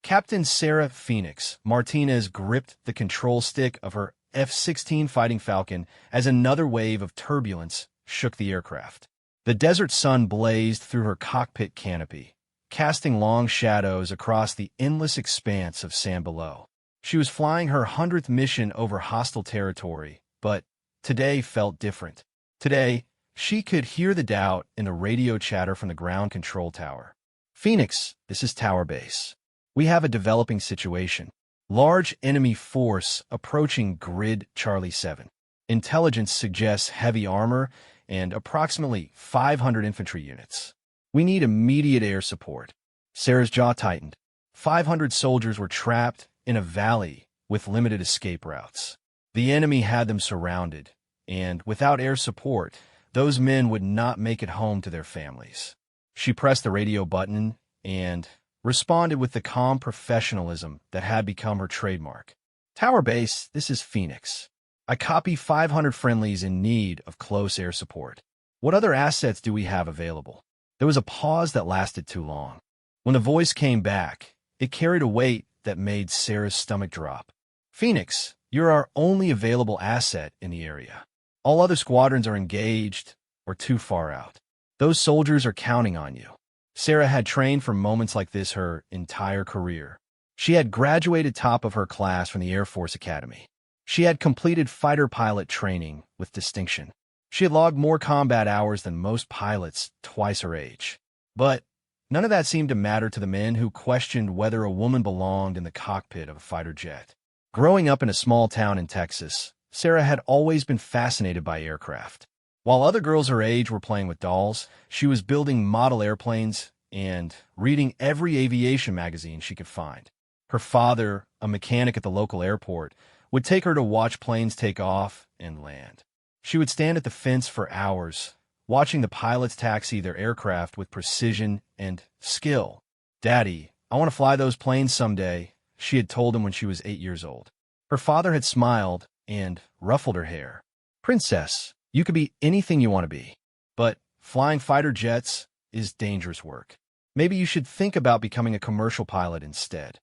Captain Sarah Phoenix Martinez gripped the control stick of her F-16 Fighting Falcon as another wave of turbulence shook the aircraft. The desert sun blazed through her cockpit canopy, casting long shadows across the endless expanse of sand below. She was flying her 100th mission over hostile territory, but today felt different. Today, she could hear the doubt in the radio chatter from the ground control tower. "Phoenix, this is Tower Base. We have a developing situation. Large enemy force approaching grid Charlie 7. Intelligence suggests heavy armor and approximately 500 infantry units. We need immediate air support." Sarah's jaw tightened. 500 soldiers were trapped in a valley with limited escape routes. The enemy had them surrounded, and without air support, those men would not make it home to their families. She pressed the radio button and responded with the calm professionalism that had become her trademark. "Tower Base, this is Phoenix. I copy 500 friendlies in need of close air support. What other assets do we have available?" There was a pause that lasted too long. When the voice came back, it carried a weight that made Sarah's stomach drop. "Phoenix, you're our only available asset in the area. All other squadrons are engaged or too far out. Those soldiers are counting on you." Sarah had trained for moments like this her entire career. She had graduated top of her class from the Air Force Academy. She had completed fighter pilot training with distinction. She had logged more combat hours than most pilots twice her age. But none of that seemed to matter to the men who questioned whether a woman belonged in the cockpit of a fighter jet. Growing up in a small town in Texas, Sarah had always been fascinated by aircraft. While other girls her age were playing with dolls, she was building model airplanes and reading every aviation magazine she could find. Her father, a mechanic at the local airport, would take her to watch planes take off and land. She would stand at the fence for hours, watching the pilots taxi their aircraft with precision and skill. "Daddy, I want to fly those planes someday," she had told him when she was 8 years old. Her father had smiled and ruffled her hair. "Princess, you could be anything you want to be, but flying fighter jets is dangerous work. Maybe you should think about becoming a commercial pilot instead."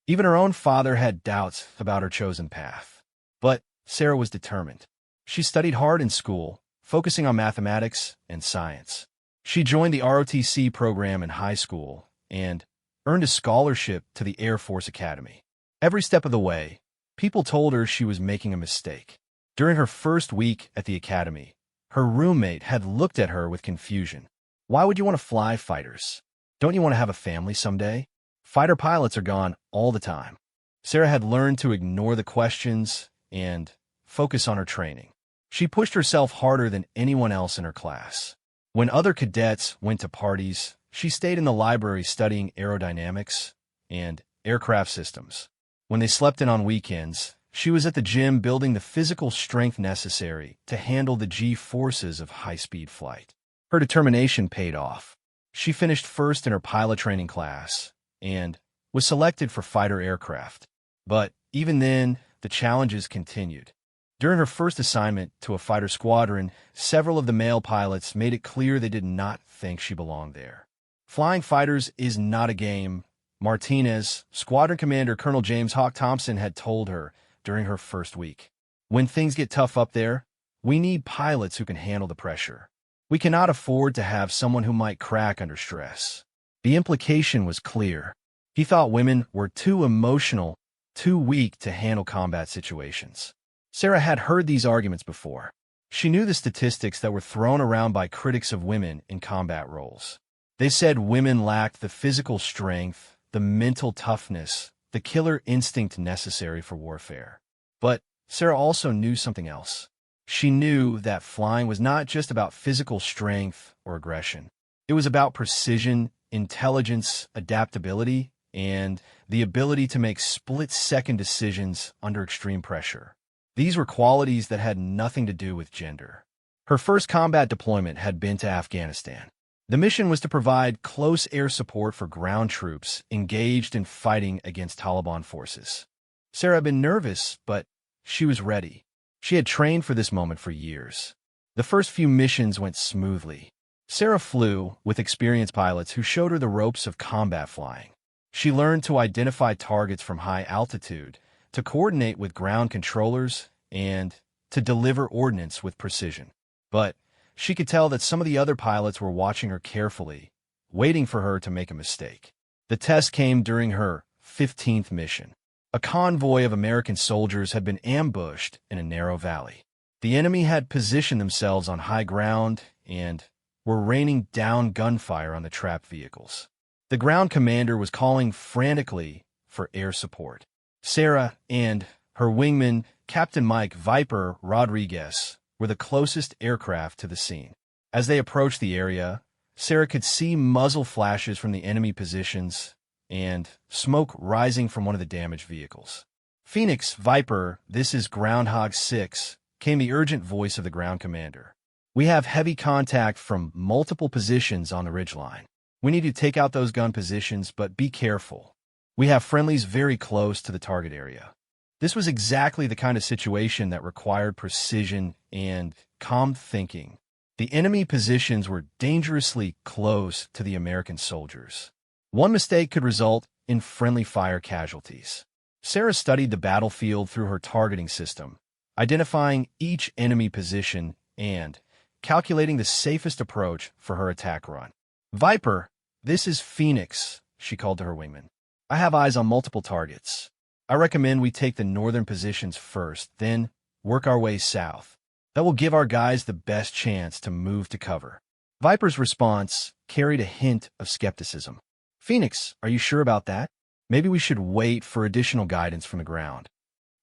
Even her own father had doubts about her chosen path. But Sarah was determined. She studied hard in school, focusing on mathematics and science. She joined the ROTC program in high school and earned a scholarship to the Air Force Academy. Every step of the way, people told her she was making a mistake. During her first week at the academy, her roommate had looked at her with confusion. "Why would you want to fly fighters? Don't you want to have a family someday? Fighter pilots are gone all the time." Sarah had learned to ignore the questions and focus on her training. She pushed herself harder than anyone else in her class. When other cadets went to parties, she stayed in the library studying aerodynamics and aircraft systems. When they slept in on weekends, she was at the gym building the physical strength necessary to handle the G-forces of high-speed flight. Her determination paid off. She finished first in her pilot training class and was selected for fighter aircraft. But even then, the challenges continued. During her first assignment to a fighter squadron, several of the male pilots made it clear they did not think she belonged there. "Flying fighters is not a game," Martinez, Squadron Commander Colonel James Hawk Thompson, had told her during her first week. "When things get tough up there, we need pilots who can handle the pressure. We cannot afford to have someone who might crack under stress." The implication was clear. He thought women were too emotional, too weak to handle combat situations. Sarah had heard these arguments before. She knew the statistics that were thrown around by critics of women in combat roles. They said women lacked the physical strength, the mental toughness, the killer instinct necessary for warfare. But Sarah also knew something else. She knew that flying was not just about physical strength or aggression. It was about precision, intelligence, adaptability, and the ability to make split-second decisions under extreme pressure. These were qualities that had nothing to do with gender. Her first combat deployment had been to Afghanistan. The mission was to provide close air support for ground troops engaged in fighting against Taliban forces. Sarah had been nervous, but she was ready. She had trained for this moment for years. The first few missions went smoothly. Sarah flew with experienced pilots who showed her the ropes of combat flying. She learned to identify targets from high altitude, to coordinate with ground controllers, and to deliver ordnance with precision. But she could tell that some of the other pilots were watching her carefully, waiting for her to make a mistake. The test came during her 15th mission. A convoy of American soldiers had been ambushed in a narrow valley. The enemy had positioned themselves on high ground and were raining down gunfire on the trapped vehicles. The ground commander was calling frantically for air support. Sarah and her wingman, Captain Mike Viper Rodriguez, were the closest aircraft to the scene. As they approached the area, Sarah could see muzzle flashes from the enemy positions and smoke rising from one of the damaged vehicles. "Phoenix, Viper, this is Groundhog 6, came the urgent voice of the ground commander. "We have heavy contact from multiple positions on the ridgeline. We need to take out those gun positions, but be careful. We have friendlies very close to the target area." This was exactly the kind of situation that required precision and calm thinking. The enemy positions were dangerously close to the American soldiers. One mistake could result in friendly fire casualties. Sarah studied the battlefield through her targeting system, identifying each enemy position and calculating the safest approach for her attack run. "Viper, this is Phoenix," she called to her wingman. "I have eyes on multiple targets. I recommend we take the northern positions first, then work our way south. That will give our guys the best chance to move to cover." Viper's response carried a hint of skepticism. "Phoenix, are you sure about that? Maybe we should wait for additional guidance from the ground."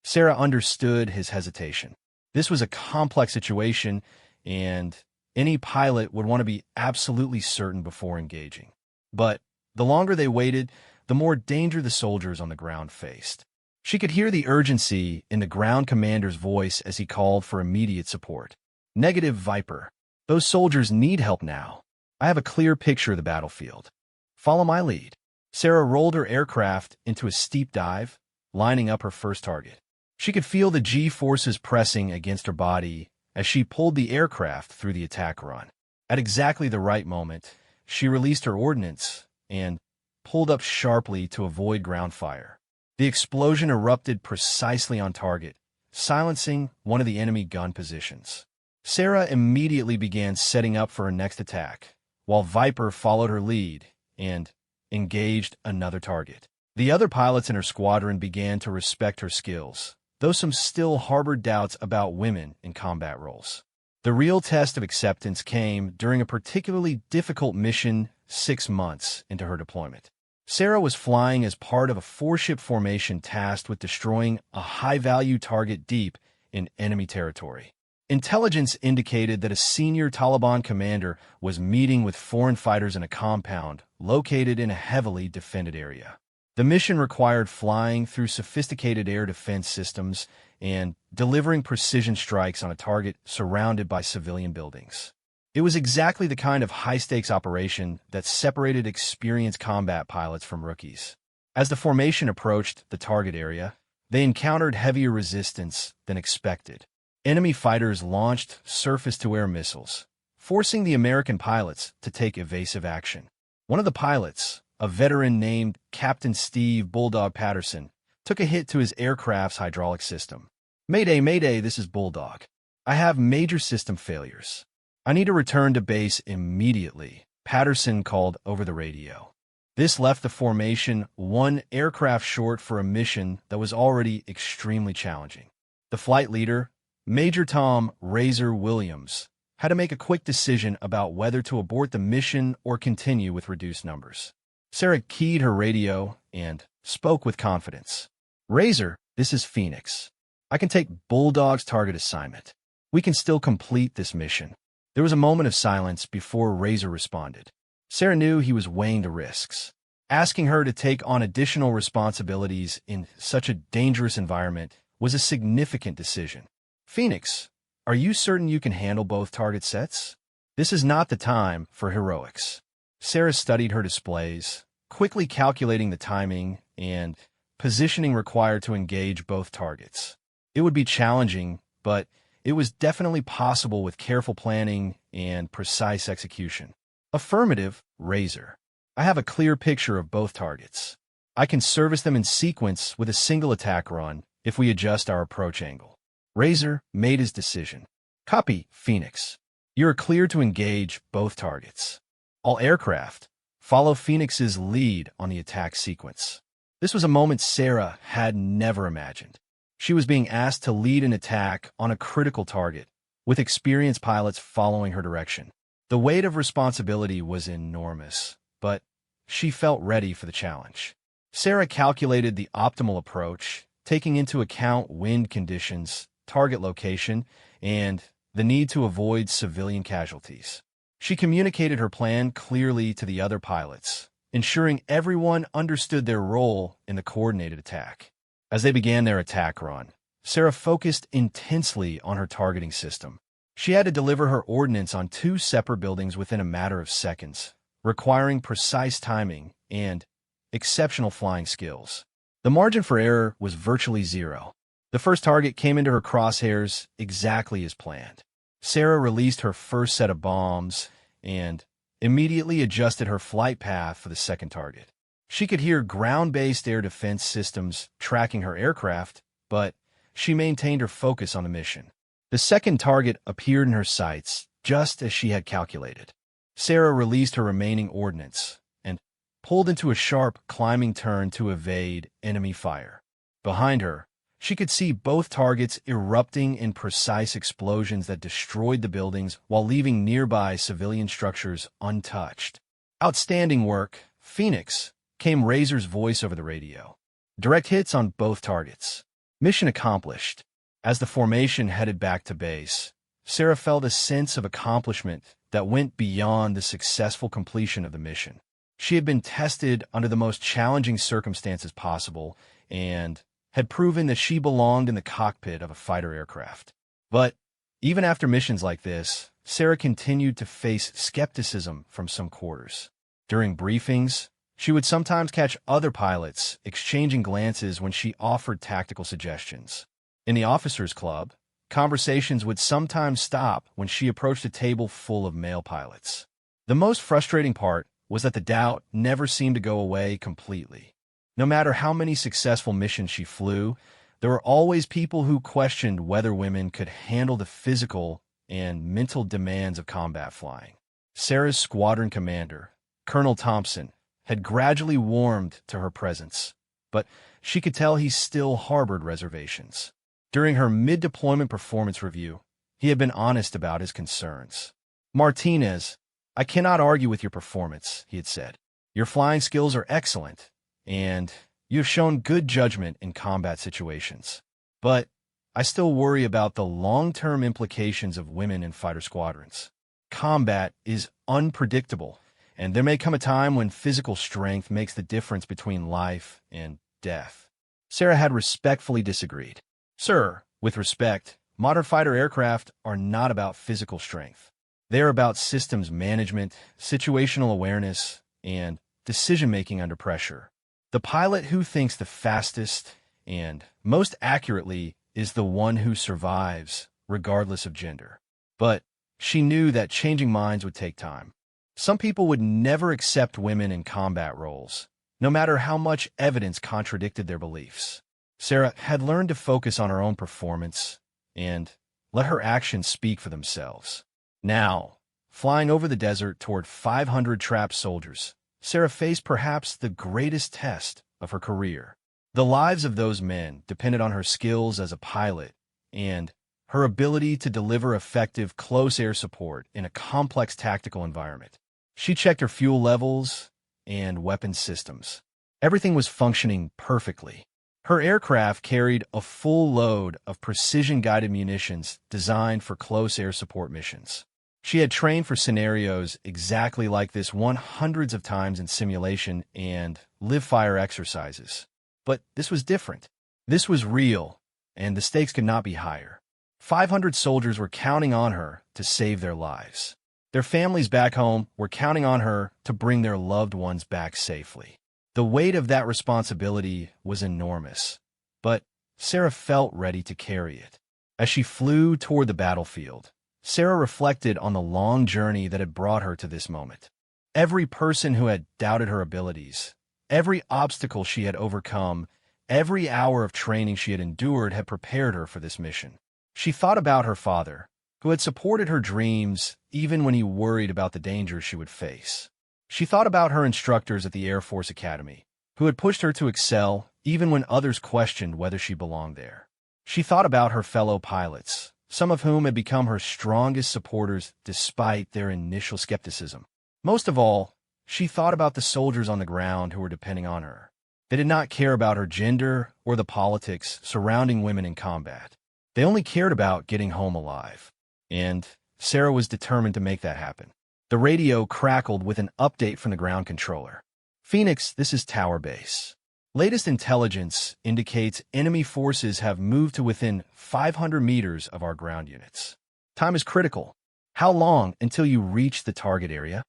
Sarah understood his hesitation. This was a complex situation, and any pilot would want to be absolutely certain before engaging. But the longer they waited, the more danger the soldiers on the ground faced. She could hear the urgency in the ground commander's voice as he called for immediate support. "Negative, Viper. Those soldiers need help now. I have a clear picture of the battlefield. Follow my lead." Sarah rolled her aircraft into a steep dive, lining up her first target. She could feel the G-forces pressing against her body as she pulled the aircraft through the attack run. At exactly the right moment, she released her ordnance and pulled up sharply to avoid ground fire. The explosion erupted precisely on target, silencing one of the enemy gun positions. Sarah immediately began setting up for her next attack, while Viper followed her lead and engaged another target. The other pilots in her squadron began to respect her skills, though some still harbored doubts about women in combat roles. The real test of acceptance came during a particularly difficult mission 6 months into her deployment. Sarah was flying as part of a 4-ship formation tasked with destroying a high-value target deep in enemy territory. Intelligence indicated that a senior Taliban commander was meeting with foreign fighters in a compound located in a heavily defended area. The mission required flying through sophisticated air defense systems and delivering precision strikes on a target surrounded by civilian buildings. It was exactly the kind of high-stakes operation that separated experienced combat pilots from rookies. As the formation approached the target area, they encountered heavier resistance than expected. Enemy fighters launched surface-to-air missiles, forcing the American pilots to take evasive action. One of the pilots, a veteran named Captain Steve Bulldog Patterson, took a hit to his aircraft's hydraulic system. "Mayday, mayday, this is Bulldog. I have major system failures. I need to return to base immediately," Patterson called over the radio. This left the formation one aircraft short for a mission that was already extremely challenging. The flight leader, Major Tom Razor Williams, had to make a quick decision about whether to abort the mission or continue with reduced numbers. Sarah keyed her radio and spoke with confidence. "Razor, this is Phoenix. I can take Bulldog's target assignment. We can still complete this mission." There was a moment of silence before Razor responded. Sarah knew he was weighing the risks. Asking her to take on additional responsibilities in such a dangerous environment was a significant decision. "Phoenix, are you certain you can handle both target sets? This is not the time for heroics." Sarah studied her displays, quickly calculating the timing and positioning required to engage both targets. It would be challenging, but it was definitely possible with careful planning and precise execution. "Affirmative, Razor. I have a clear picture of both targets. I can service them in sequence with a single attack run if we adjust our approach angle. Razor made his decision. Copy, Phoenix. You are clear to engage both targets. All aircraft, follow Phoenix's lead on the attack sequence. This was a moment Sarah had never imagined. She was being asked to lead an attack on a critical target, with experienced pilots following her direction. The weight of responsibility was enormous, but she felt ready for the challenge. Sarah calculated the optimal approach, taking into account wind conditions, target location, and the need to avoid civilian casualties. She communicated her plan clearly to the other pilots, ensuring everyone understood their role in the coordinated attack. As they began their attack run, Sarah focused intensely on her targeting system. She had to deliver her ordnance on 2 separate buildings within a matter of seconds, requiring precise timing and exceptional flying skills. The margin for error was virtually zero. The first target came into her crosshairs exactly as planned. Sarah released her first set of bombs and immediately adjusted her flight path for the second target. She could hear ground-based air defense systems tracking her aircraft, but she maintained her focus on the mission. The second target appeared in her sights just as she had calculated. Sarah released her remaining ordnance and pulled into a sharp climbing turn to evade enemy fire. Behind her, she could see both targets erupting in precise explosions that destroyed the buildings while leaving nearby civilian structures untouched. Outstanding work, Phoenix, came Razor's voice over the radio. Direct hits on both targets. Mission accomplished. As the formation headed back to base, Sarah felt a sense of accomplishment that went beyond the successful completion of the mission. She had been tested under the most challenging circumstances possible and had proven that she belonged in the cockpit of a fighter aircraft. But even after missions like this, Sarah continued to face skepticism from some quarters. During briefings, she would sometimes catch other pilots exchanging glances when she offered tactical suggestions. In the officers' club, conversations would sometimes stop when she approached a table full of male pilots. The most frustrating part was that the doubt never seemed to go away completely. No matter how many successful missions she flew, there were always people who questioned whether women could handle the physical and mental demands of combat flying. Sarah's squadron commander, Colonel Thompson, had gradually warmed to her presence, but she could tell he still harbored reservations. During her mid-deployment performance review, he had been honest about his concerns. "Martinez, I cannot argue with your performance," he had said. "Your flying skills are excellent, and you have shown good judgment in combat situations. But I still worry about the long-term implications of women in fighter squadrons. Combat is unpredictable, and there may come a time when physical strength makes the difference between life and death." Sarah had respectfully disagreed. "Sir, with respect, modern fighter aircraft are not about physical strength. They are about systems management, situational awareness, and decision-making under pressure. The pilot who thinks the fastest and most accurately is the one who survives, regardless of gender." But she knew that changing minds would take time. Some people would never accept women in combat roles, no matter how much evidence contradicted their beliefs. Sarah had learned to focus on her own performance and let her actions speak for themselves. Now, flying over the desert toward 500 trapped soldiers, Sarah faced perhaps the greatest test of her career. The lives of those men depended on her skills as a pilot and her ability to deliver effective close air support in a complex tactical environment. She checked her fuel levels and weapon systems. Everything was functioning perfectly. Her aircraft carried a full load of precision-guided munitions designed for close air support missions. She had trained for scenarios exactly like this hundreds of times in simulation and live-fire exercises. But this was different. This was real, and the stakes could not be higher. 500 soldiers were counting on her to save their lives. Their families back home were counting on her to bring their loved ones back safely. The weight of that responsibility was enormous, but Sarah felt ready to carry it. As she flew toward the battlefield, Sarah reflected on the long journey that had brought her to this moment. Every person who had doubted her abilities, Every obstacle she had overcome, every hour of training she had endured had prepared her for this mission. She thought about her father, who had supported her dreams even when he worried about the dangers she would face. She thought about her instructors at the Air Force Academy, who had pushed her to excel even when others questioned whether she belonged there. She thought about her fellow pilots, some of whom had become her strongest supporters despite their initial skepticism. Most of all, she thought about the soldiers on the ground who were depending on her. They did not care about her gender or the politics surrounding women in combat. They only cared about getting home alive. And Sarah was determined to make that happen. The radio crackled with an update from the ground controller. Phoenix, this is Tower Base. Latest intelligence indicates enemy forces have moved to within 500 meters of our ground units. Time is critical. How long until you reach the target area?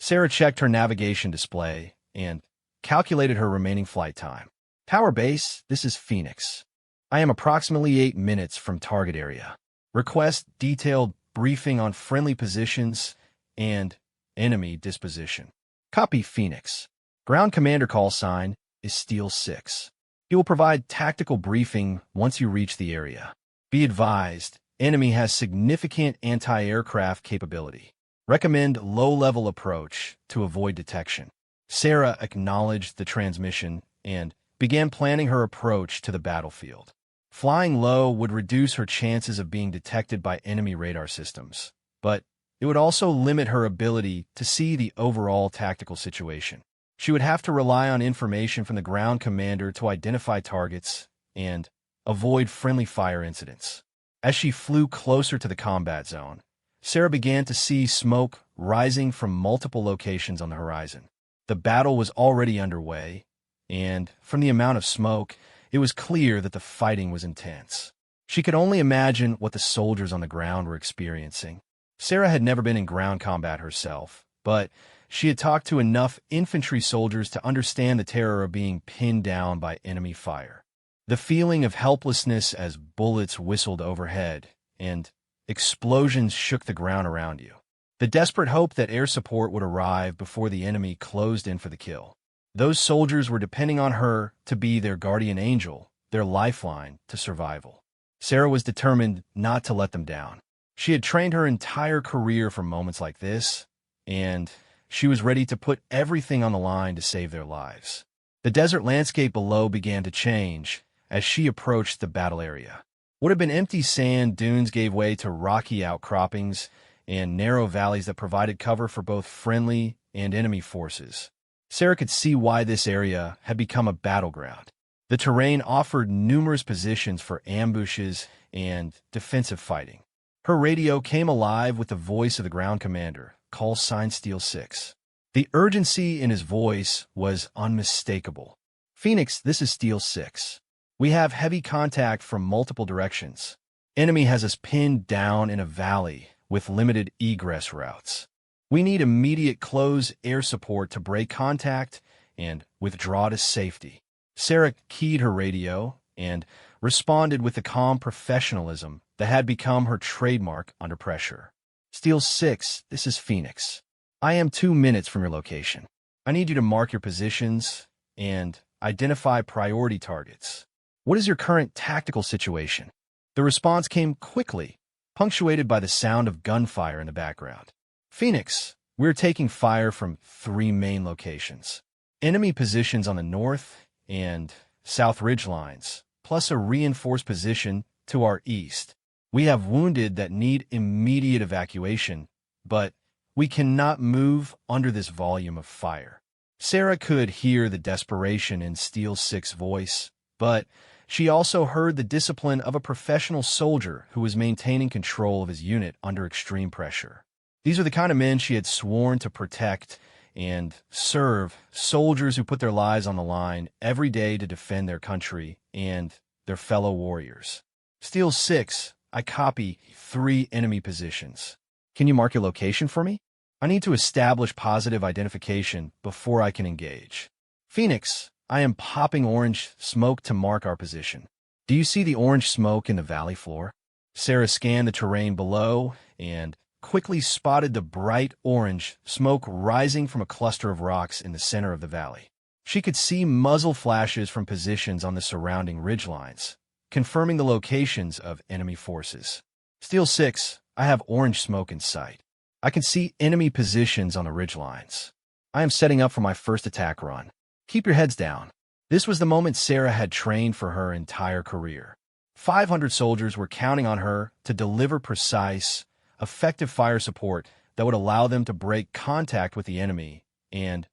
Sarah checked her navigation display and calculated her remaining flight time. Tower Base, this is Phoenix. I am approximately 8 minutes from target area. Request detailed briefing on friendly positions and enemy disposition. Copy, Phoenix. Ground commander call sign is Steel 6. He will provide tactical briefing once you reach the area. Be advised, enemy has significant anti-aircraft capability. Recommend low-level approach to avoid detection. Sarah acknowledged the transmission and began planning her approach to the battlefield. Flying low would reduce her chances of being detected by enemy radar systems, but it would also limit her ability to see the overall tactical situation. She would have to rely on information from the ground commander to identify targets and avoid friendly fire incidents. As she flew closer to the combat zone, Sarah began to see smoke rising from multiple locations on the horizon. The battle was already underway, and from the amount of smoke, it was clear that the fighting was intense. She could only imagine what the soldiers on the ground were experiencing. Sarah had never been in ground combat herself, but she had talked to enough infantry soldiers to understand the terror of being pinned down by enemy fire. The feeling of helplessness as bullets whistled overhead and explosions shook the ground around you. The desperate hope that air support would arrive before the enemy closed in for the kill. Those soldiers were depending on her to be their guardian angel, their lifeline to survival. Sarah was determined not to let them down. She had trained her entire career for moments like this, and she was ready to put everything on the line to save their lives. The desert landscape below began to change as she approached the battle area. What had been empty sand dunes gave way to rocky outcroppings and narrow valleys that provided cover for both friendly and enemy forces. Sarah could see why this area had become a battleground. The terrain offered numerous positions for ambushes and defensive fighting. Her radio came alive with the voice of the ground commander, call sign Steel 6. The urgency in his voice was unmistakable. Phoenix, this is Steel 6. We have heavy contact from multiple directions. Enemy has us pinned down in a valley with limited egress routes. We need immediate close air support to break contact and withdraw to safety. Sarah keyed her radio and responded with the calm professionalism that had become her trademark under pressure. Steel 6, this is Phoenix. I am 2 minutes from your location. I need you to mark your positions and identify priority targets. What is your current tactical situation? The response came quickly, punctuated by the sound of gunfire in the background. Phoenix, we're taking fire from 3 main locations. Enemy positions on the north and south ridge lines, plus a reinforced position to our east. We have wounded that need immediate evacuation, but we cannot move under this volume of fire. Sarah could hear the desperation in Steel 6's voice, but she also heard the discipline of a professional soldier who was maintaining control of his unit under extreme pressure. These are the kind of men she had sworn to protect and serve, soldiers who put their lives on the line every day to defend their country and their fellow warriors. Steel 6, I copy 3 enemy positions. Can you mark your location for me? I need to establish positive identification before I can engage. Phoenix, I am popping orange smoke to mark our position. Do you see the orange smoke in the valley floor? Sarah scanned the terrain below and quickly spotted the bright orange smoke rising from a cluster of rocks in the center of the valley. She could see muzzle flashes from positions on the surrounding ridgelines, confirming the locations of enemy forces. Steel 6, I have orange smoke in sight. I can see enemy positions on the ridgelines. I am setting up for my first attack run. Keep your heads down. This was the moment Sarah had trained for her entire career. 500 soldiers were counting on her to deliver precise, effective fire support that would allow them to break contact with the enemy and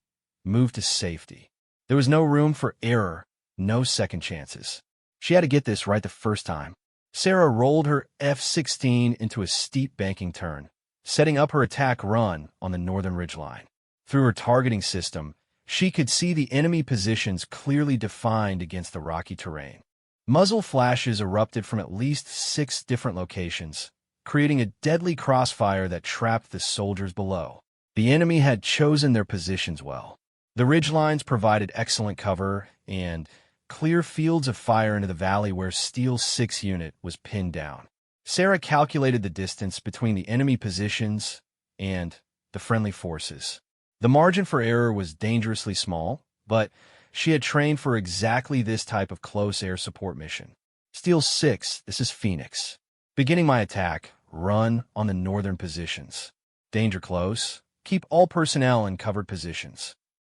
move to safety. There was no room for error, no second chances. She had to get this right the first time. Sarah rolled her F-16 into a steep banking turn, setting up her attack run on the northern ridgeline. Through her targeting system, she could see the enemy positions clearly defined against the rocky terrain. Muzzle flashes erupted from at least 6 different locations, creating a deadly crossfire that trapped the soldiers below. The enemy had chosen their positions well. The ridgelines provided excellent cover and clear fields of fire into the valley where Steel 6 unit was pinned down. Sarah calculated the distance between the enemy positions and the friendly forces. The margin for error was dangerously small, but she had trained for exactly this type of close air support mission. Steel 6, this is Phoenix. Beginning my attack, run on the northern positions. Danger close. Keep all personnel in covered positions.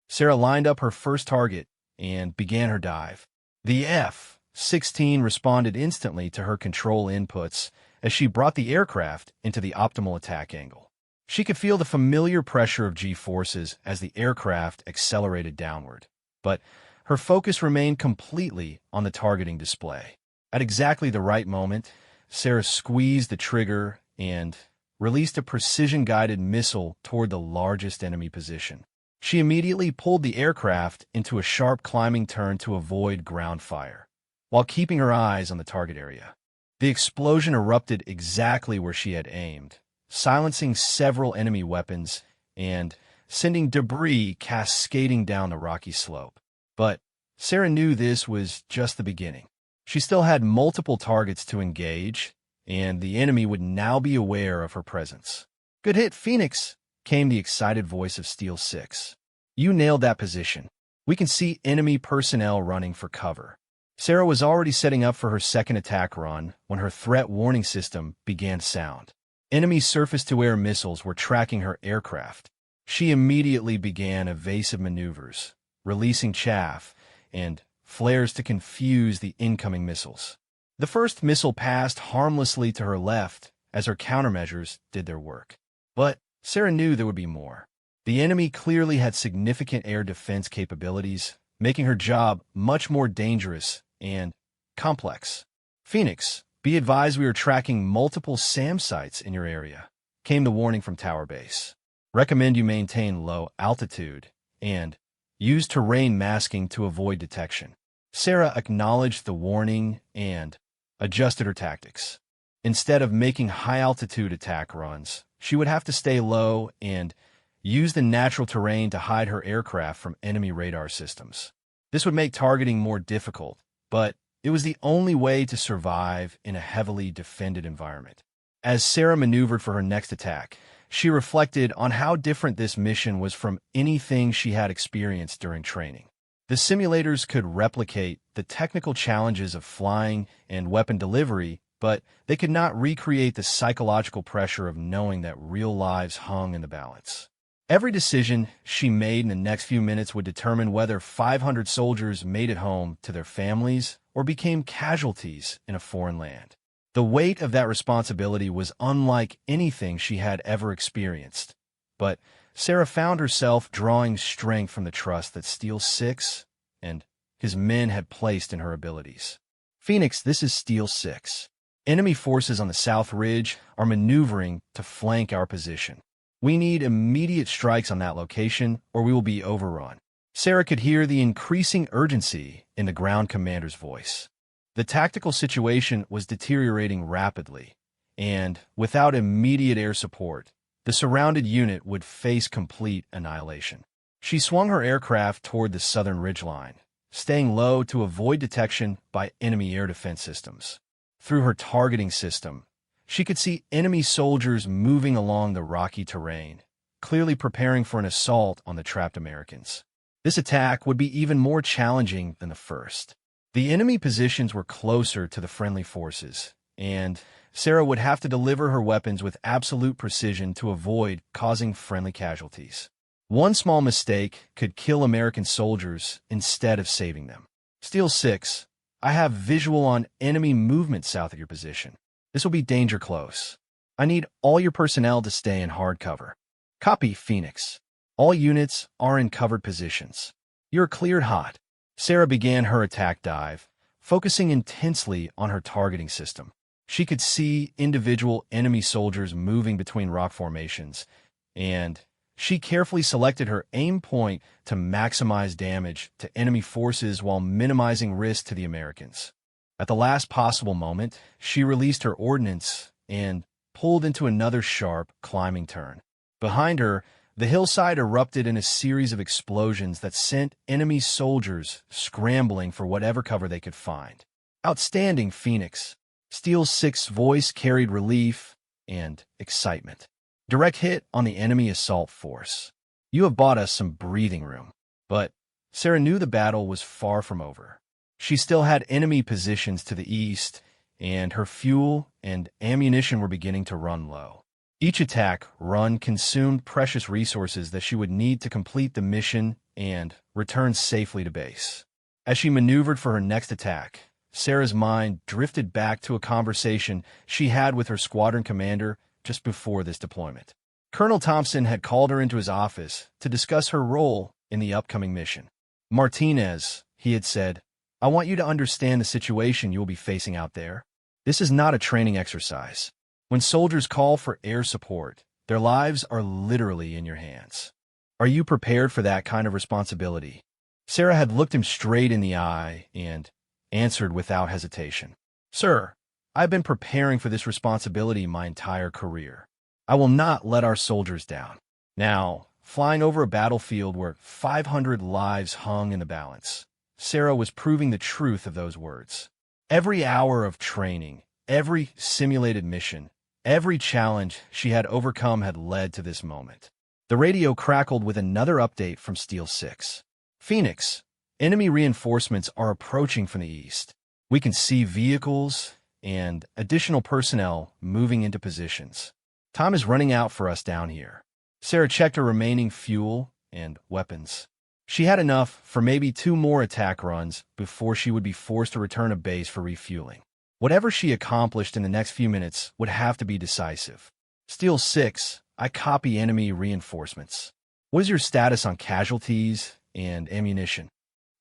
Sarah lined up her first target and began her dive. The F-16 responded instantly to her control inputs as she brought the aircraft into the optimal attack angle. She could feel the familiar pressure of G-forces as the aircraft accelerated downward, but her focus remained completely on the targeting display. At exactly the right moment, Sarah squeezed the trigger and released a precision-guided missile toward the largest enemy position. She immediately pulled the aircraft into a sharp climbing turn to avoid ground fire, while keeping her eyes on the target area. The explosion erupted exactly where she had aimed, silencing several enemy weapons and sending debris cascading down the rocky slope. But Sarah knew this was just the beginning. She still had multiple targets to engage, and the enemy would now be aware of her presence. "Good hit, Phoenix," came the excited voice of Steel 6. "You nailed that position. We can see enemy personnel running for cover." Sarah was already setting up for her second attack run when her threat warning system began to sound. Enemy surface-to-air missiles were tracking her aircraft. She immediately began evasive maneuvers, releasing chaff and flares to confuse the incoming missiles. The first missile passed harmlessly to her left as her countermeasures did their work. But Sarah knew there would be more. The enemy clearly had significant air defense capabilities, making her job much more dangerous and complex. "Phoenix, be advised we are tracking multiple SAM sites in your area," came the warning from Tower Base. "Recommend you maintain low altitude and use terrain masking to avoid detection." Sarah acknowledged the warning and adjusted her tactics. Instead of making high-altitude attack runs, she would have to stay low and use the natural terrain to hide her aircraft from enemy radar systems. This would make targeting more difficult, but it was the only way to survive in a heavily defended environment. As Sarah maneuvered for her next attack, she reflected on how different this mission was from anything she had experienced during training. The simulators could replicate the technical challenges of flying and weapon delivery, but they could not recreate the psychological pressure of knowing that real lives hung in the balance. Every decision she made in the next few minutes would determine whether 500 soldiers made it home to their families or became casualties in a foreign land. The weight of that responsibility was unlike anything she had ever experienced. But Sarah found herself drawing strength from the trust that Steel 6 and his men had placed in her abilities. "Phoenix, this is Steel 6. Enemy forces on the South Ridge are maneuvering to flank our position. We need immediate strikes on that location, or we will be overrun." Sarah could hear the increasing urgency in the ground commander's voice. The tactical situation was deteriorating rapidly, and without immediate air support, the surrounded unit would face complete annihilation. She swung her aircraft toward the southern ridgeline, staying low to avoid detection by enemy air defense systems. Through her targeting system, she could see enemy soldiers moving along the rocky terrain, clearly preparing for an assault on the trapped Americans. This attack would be even more challenging than the first. The enemy positions were closer to the friendly forces, and Sarah would have to deliver her weapons with absolute precision to avoid causing friendly casualties. One small mistake could kill American soldiers instead of saving them. Steel 6, I have visual on enemy movement south of your position. This will be danger close. I need all your personnel to stay in hard cover. Copy, Phoenix. All units are in covered positions. You're cleared hot. Sarah began her attack dive, focusing intensely on her targeting system. She could see individual enemy soldiers moving between rock formations, and she carefully selected her aim point to maximize damage to enemy forces while minimizing risk to the Americans. At the last possible moment, she released her ordnance and pulled into another sharp, climbing turn. Behind her, the hillside erupted in a series of explosions that sent enemy soldiers scrambling for whatever cover they could find. Outstanding, Phoenix. Steel 6's voice carried relief and excitement. Direct hit on the enemy assault force. You have bought us some breathing room. But Sarah knew the battle was far from over. She still had enemy positions to the east, and her fuel and ammunition were beginning to run low. Each attack run consumed precious resources that she would need to complete the mission and return safely to base. As she maneuvered for her next attack, Sarah's mind drifted back to a conversation she had with her squadron commander just before this deployment. Colonel Thompson had called her into his office to discuss her role in the upcoming mission. Martinez, he had said, I want you to understand the situation you will be facing out there. This is not a training exercise. When soldiers call for air support, their lives are literally in your hands. Are you prepared for that kind of responsibility? Sarah had looked him straight in the eye and answered without hesitation. Sir, I've been preparing for this responsibility my entire career. I will not let our soldiers down. Now, flying over a battlefield where 500 lives hung in the balance, Sarah was proving the truth of those words. Every hour of training, every simulated mission, every challenge she had overcome had led to this moment. The radio crackled with another update from Steel 6. Phoenix, enemy reinforcements are approaching from the east. We can see vehicles and additional personnel moving into positions. Time is running out for us down here. Sarah checked her remaining fuel and weapons. She had enough for maybe 2 more attack runs before she would be forced to return to base for refueling. Whatever she accomplished in the next few minutes would have to be decisive. Steel 6, I copy enemy reinforcements. What is your status on casualties and ammunition?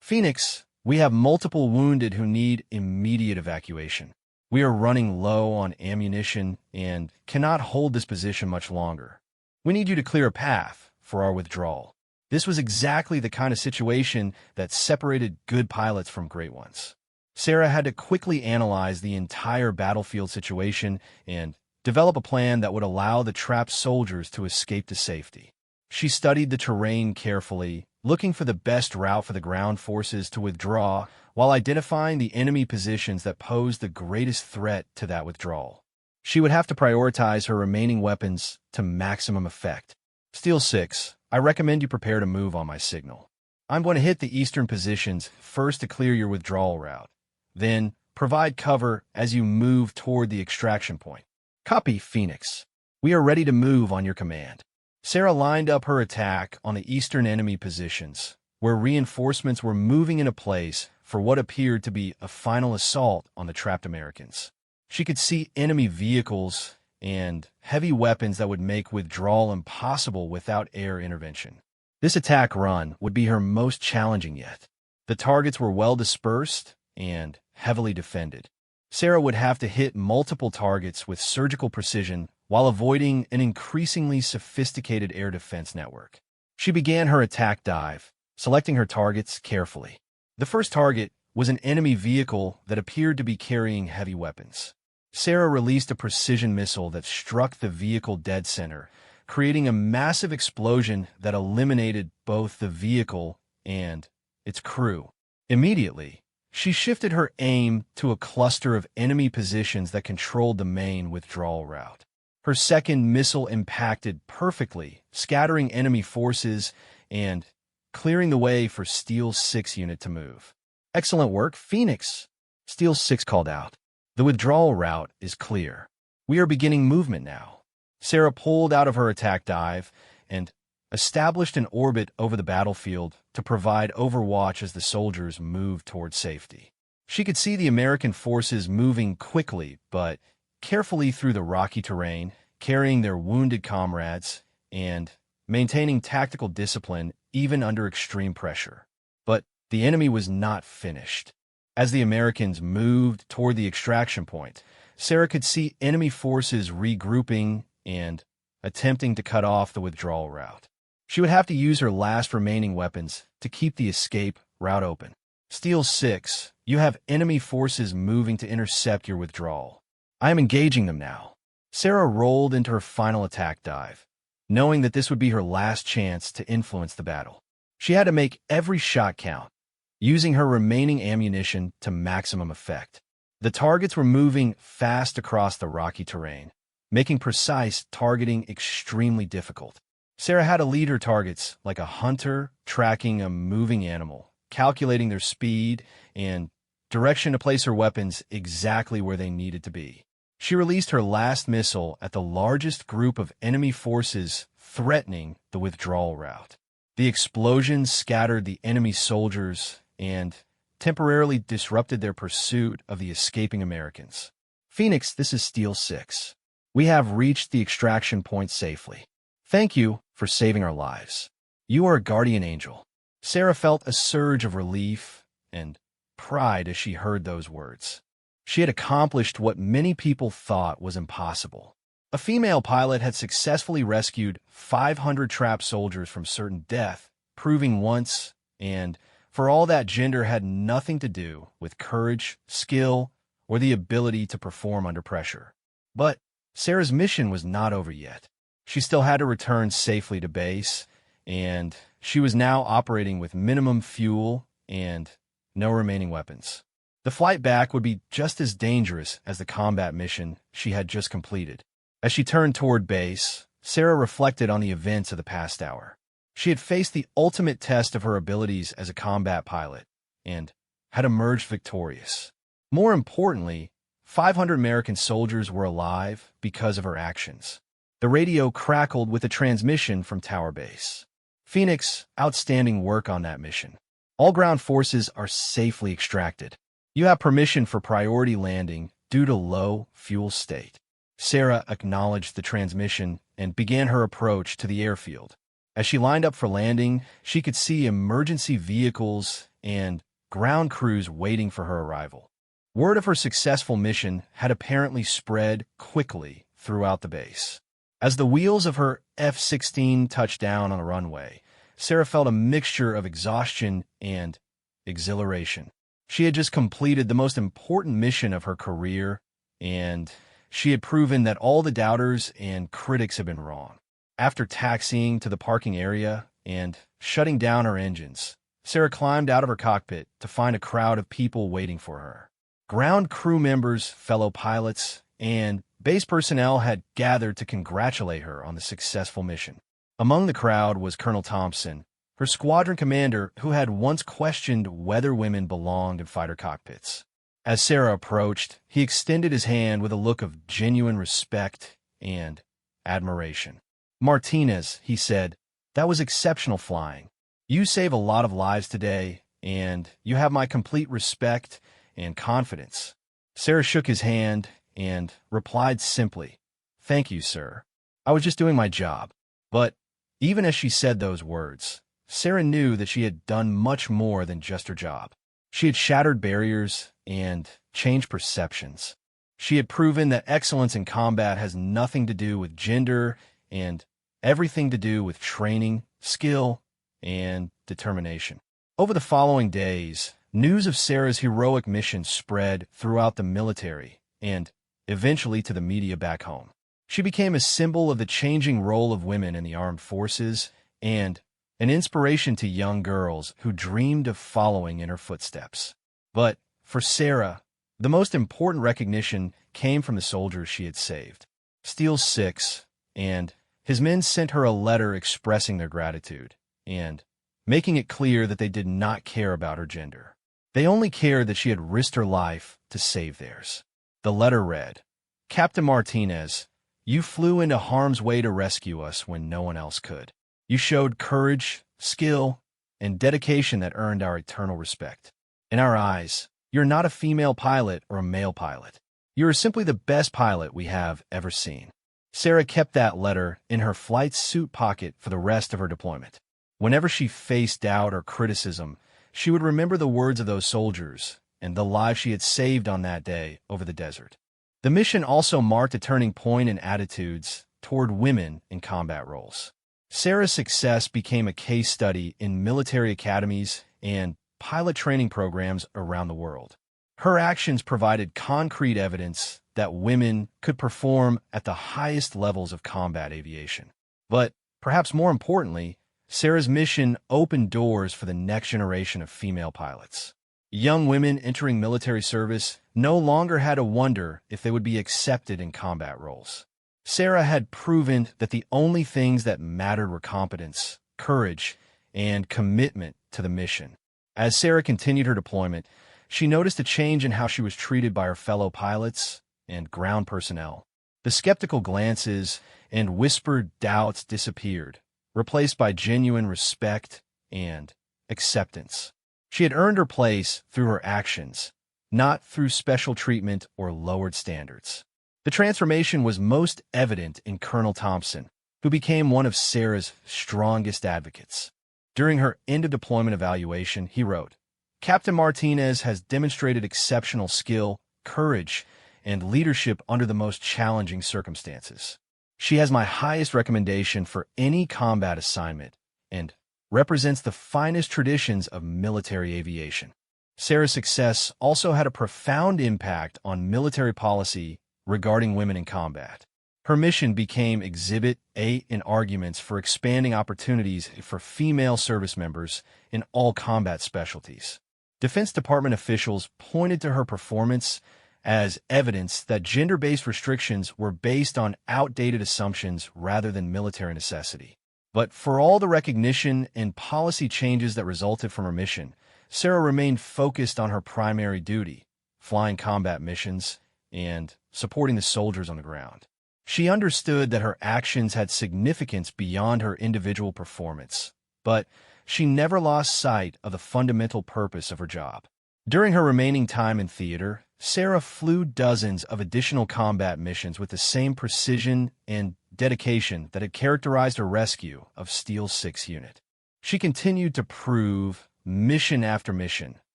Phoenix, we have multiple wounded who need immediate evacuation. We are running low on ammunition and cannot hold this position much longer. We need you to clear a path for our withdrawal. This was exactly the kind of situation that separated good pilots from great ones. Sarah had to quickly analyze the entire battlefield situation and develop a plan that would allow the trapped soldiers to escape to safety. She studied the terrain carefully, looking for the best route for the ground forces to withdraw while identifying the enemy positions that posed the greatest threat to that withdrawal. She would have to prioritize her remaining weapons to maximum effect. Steel 6, I recommend you prepare to move on my signal. I'm going to hit the eastern positions first to clear your withdrawal route. Then, provide cover as you move toward the extraction point. Copy, Phoenix. We are ready to move on your command. Sarah lined up her attack on the eastern enemy positions, where reinforcements were moving into place for what appeared to be a final assault on the trapped Americans. She could see enemy vehicles and heavy weapons that would make withdrawal impossible without air intervention. This attack run would be her most challenging yet. The targets were well dispersed and heavily defended. Sarah would have to hit multiple targets with surgical precision while avoiding an increasingly sophisticated air defense network. She began her attack dive, selecting her targets carefully. The first target was an enemy vehicle that appeared to be carrying heavy weapons. Sarah released a precision missile that struck the vehicle dead center, creating a massive explosion that eliminated both the vehicle and its crew. Immediately, she shifted her aim to a cluster of enemy positions that controlled the main withdrawal route. Her second missile impacted perfectly, scattering enemy forces and clearing the way for Steel 6 unit to move. "Excellent work, Phoenix," Steel 6 called out. "The withdrawal route is clear. We are beginning movement now." Sarah pulled out of her attack dive and established an orbit over the battlefield to provide overwatch as the soldiers moved toward safety. She could see the American forces moving quickly but carefully through the rocky terrain, carrying their wounded comrades and maintaining tactical discipline even under extreme pressure. But the enemy was not finished. As the Americans moved toward the extraction point, Sarah could see enemy forces regrouping and attempting to cut off the withdrawal route. She would have to use her last remaining weapons to keep the escape route open. "Steel 6, you have enemy forces moving to intercept your withdrawal. I am engaging them now." Sarah rolled into her final attack dive, knowing that this would be her last chance to influence the battle. She had to make every shot count, using her remaining ammunition to maximum effect. The targets were moving fast across the rocky terrain, making precise targeting extremely difficult. Sarah had to lead her targets like a hunter tracking a moving animal, calculating their speed and direction to place her weapons exactly where they needed to be. She released her last missile at the largest group of enemy forces threatening the withdrawal route. The explosion scattered the enemy soldiers and temporarily disrupted their pursuit of the escaping Americans. "Phoenix, this is Steel 6. We have reached the extraction point safely. Thank you for saving our lives. You are a guardian angel." Sarah felt a surge of relief and pride as she heard those words. She had accomplished what many people thought was impossible. A female pilot had successfully rescued 500 trapped soldiers from certain death, proving once and for all that gender had nothing to do with courage, skill, or the ability to perform under pressure. But Sarah's mission was not over yet. She still had to return safely to base, and she was now operating with minimum fuel and no remaining weapons. The flight back would be just as dangerous as the combat mission she had just completed. As she turned toward base, Sarah reflected on the events of the past hour. She had faced the ultimate test of her abilities as a combat pilot and had emerged victorious. More importantly, 500 American soldiers were alive because of her actions. The radio crackled with a transmission from Tower Base. "Phoenix, outstanding work on that mission. All ground forces are safely extracted. You have permission for priority landing due to low fuel state." Sarah acknowledged the transmission and began her approach to the airfield. As she lined up for landing, she could see emergency vehicles and ground crews waiting for her arrival. Word of her successful mission had apparently spread quickly throughout the base. As the wheels of her F-16 touched down on the runway, Sarah felt a mixture of exhaustion and exhilaration. She had just completed the most important mission of her career, and she had proven that all the doubters and critics had been wrong. After taxiing to the parking area and shutting down her engines, Sarah climbed out of her cockpit to find a crowd of people waiting for her. Ground crew members, fellow pilots, and base personnel had gathered to congratulate her on the successful mission. Among the crowd was Colonel Thompson, her squadron commander who had once questioned whether women belonged in fighter cockpits. As Sarah approached, he extended his hand with a look of genuine respect and admiration. "Martinez," he said, "that was exceptional flying. You save a lot of lives today, and you have my complete respect and confidence." Sarah shook his hand and replied simply, "Thank you, sir. I was just doing my job." But even as she said those words, Sarah knew that she had done much more than just her job. She had shattered barriers and changed perceptions. She had proven that excellence in combat has nothing to do with gender and everything to do with training, skill, and determination. Over the following days, news of Sarah's heroic mission spread throughout the military and eventually to the media back home. She became a symbol of the changing role of women in the armed forces and an inspiration to young girls who dreamed of following in her footsteps. But for Sarah, the most important recognition came from the soldiers she had saved. Steel 6 and his men sent her a letter expressing their gratitude, and making it clear that they did not care about her gender. They only cared that she had risked her life to save theirs. The letter read, "Captain Martinez, you flew into harm's way to rescue us when no one else could. You showed courage, skill, and dedication that earned our eternal respect. In our eyes, you're not a female pilot or a male pilot. You are simply the best pilot we have ever seen." Sarah kept that letter in her flight suit pocket for the rest of her deployment. Whenever she faced doubt or criticism, she would remember the words of those soldiers and the lives she had saved on that day over the desert. The mission also marked a turning point in attitudes toward women in combat roles. Sarah's success became a case study in military academies and pilot training programs around the world. Her actions provided concrete evidence that women could perform at the highest levels of combat aviation. But perhaps more importantly, Sarah's mission opened doors for the next generation of female pilots. Young women entering military service no longer had to wonder if they would be accepted in combat roles. Sarah had proven that the only things that mattered were competence, courage, and commitment to the mission. As Sarah continued her deployment, she noticed a change in how she was treated by her fellow pilots and ground personnel. The skeptical glances and whispered doubts disappeared, replaced by genuine respect and acceptance. She had earned her place through her actions, not through special treatment or lowered standards. The transformation was most evident in Colonel Thompson, who became one of Sarah's strongest advocates. During her end-of-deployment evaluation, he wrote, "Captain Martinez has demonstrated exceptional skill, courage, and leadership under the most challenging circumstances. She has my highest recommendation for any combat assignment and represents the finest traditions of military aviation." Sarah's success also had a profound impact on military policy regarding women in combat. Her mission became Exhibit A in arguments for expanding opportunities for female service members in all combat specialties. Defense Department officials pointed to her performance as evidence that gender-based restrictions were based on outdated assumptions rather than military necessity. But for all the recognition and policy changes that resulted from her mission, Sarah remained focused on her primary duty, flying combat missions and supporting the soldiers on the ground. She understood that her actions had significance beyond her individual performance, but she never lost sight of the fundamental purpose of her job. During her remaining time in theater, Sarah flew dozens of additional combat missions with the same precision and dedication that had characterized her rescue of Steel's 6th Unit. She continued to prove, mission after mission,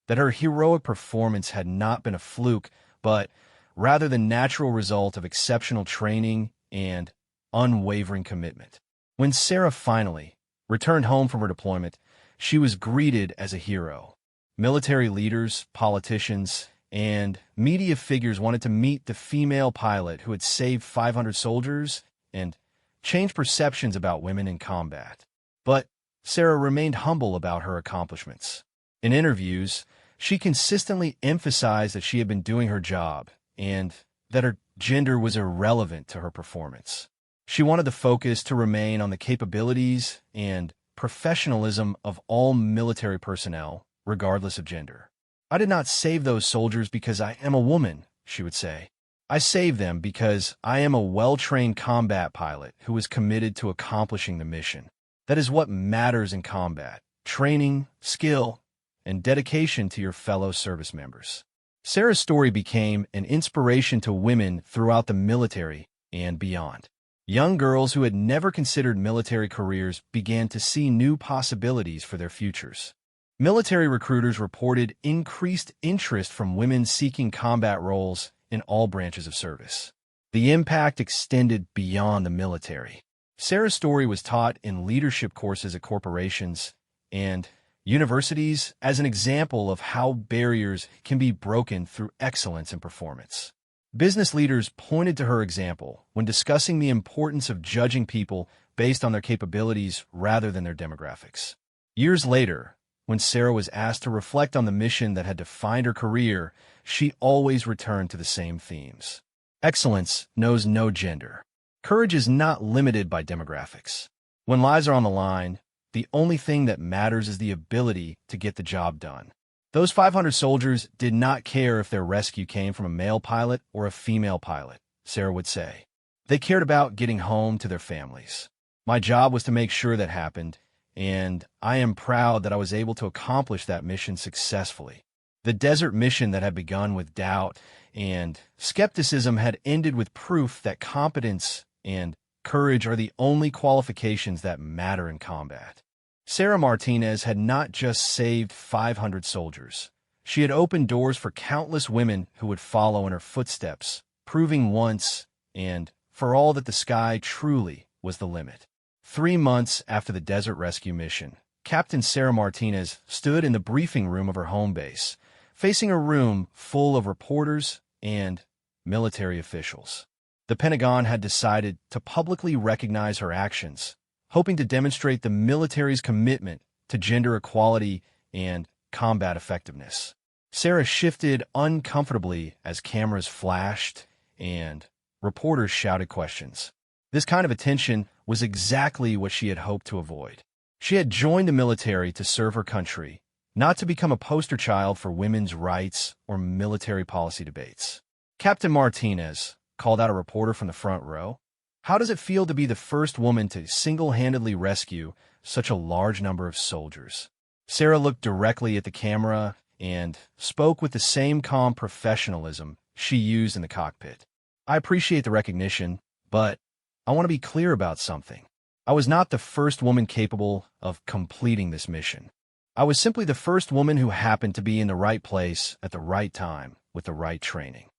that her heroic performance had not been a fluke, but rather the natural result of exceptional training and unwavering commitment. When Sarah finally returned home from her deployment, she was greeted as a hero. Military leaders, politicians, and media figures wanted to meet the female pilot who had saved 500 soldiers and changed perceptions about women in combat. But Sarah remained humble about her accomplishments. In interviews, she consistently emphasized that she had been doing her job and that her gender was irrelevant to her performance. She wanted the focus to remain on the capabilities and professionalism of all military personnel, regardless of gender. "I did not save those soldiers because I am a woman," she would say. "I saved them because I am a well-trained combat pilot who is committed to accomplishing the mission. That is what matters in combat: training, skill, and dedication to your fellow service members." Sarah's story became an inspiration to women throughout the military and beyond. Young girls who had never considered military careers began to see new possibilities for their futures. Military recruiters reported increased interest from women seeking combat roles in all branches of service. The impact extended beyond the military. Sarah's story was taught in leadership courses at corporations and universities as an example of how barriers can be broken through excellence in performance. Business leaders pointed to her example when discussing the importance of judging people based on their capabilities rather than their demographics. Years later, when Sarah was asked to reflect on the mission that had defined her career, she always returned to the same themes. Excellence knows no gender. Courage is not limited by demographics. When lives are on the line, The only thing that matters is the ability to get the job done. Those 500 soldiers did not care if their rescue came from a male pilot or a female pilot, Sarah would say. They cared about getting home to their families. My job was to make sure that happened, and I am proud that I was able to accomplish that mission successfully. The desert mission that had begun with doubt and skepticism had ended with proof that competence and courage are the only qualifications that matter in combat. Sarah Martinez had not just saved 500 soldiers. She had opened doors for countless women who would follow in her footsteps, proving once and for all that the sky truly was the limit. 3 months after the desert rescue mission, Captain Sarah Martinez stood in the briefing room of her home base, facing a room full of reporters and military officials. The Pentagon had decided to publicly recognize her actions, hoping to demonstrate the military's commitment to gender equality and combat effectiveness. Sarah shifted uncomfortably as cameras flashed and reporters shouted questions. This kind of attention was exactly what she had hoped to avoid. She had joined the military to serve her country, not to become a poster child for women's rights or military policy debates. Captain Martinez called out a reporter from the front row. How does it feel to be the first woman to single-handedly rescue such a large number of soldiers? Sarah looked directly at the camera and spoke with the same calm professionalism she used in the cockpit. I appreciate the recognition, but I want to be clear about something. I was not the first woman capable of completing this mission. I was simply the first woman who happened to be in the right place at the right time with the right training.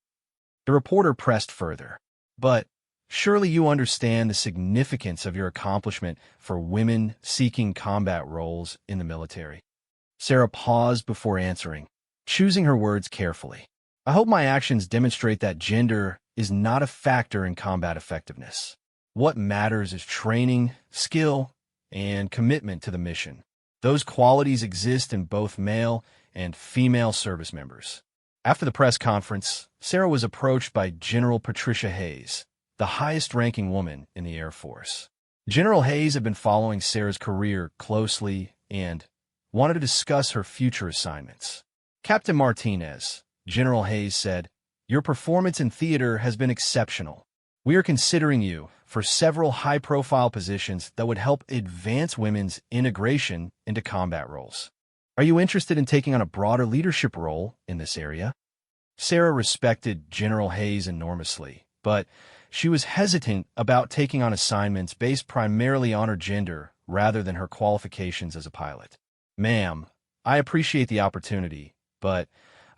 The reporter pressed further. But surely you understand the significance of your accomplishment for women seeking combat roles in the military. Sarah paused before answering, choosing her words carefully. I hope my actions demonstrate that gender is not a factor in combat effectiveness. What matters is training, skill, and commitment to the mission. Those qualities exist in both male and female service members. After the press conference, Sarah was approached by General Patricia Hayes, the highest-ranking woman in the Air Force. General Hayes had been following Sarah's career closely and wanted to discuss her future assignments. Captain Martinez, General Hayes said, "Your performance in theater has been exceptional. We are considering you for several high-profile positions that would help advance women's integration into combat roles. Are you interested in taking on a broader leadership role in this area?" Sarah respected General Hayes enormously, but she was hesitant about taking on assignments based primarily on her gender rather than her qualifications as a pilot. "Ma'am, I appreciate the opportunity, but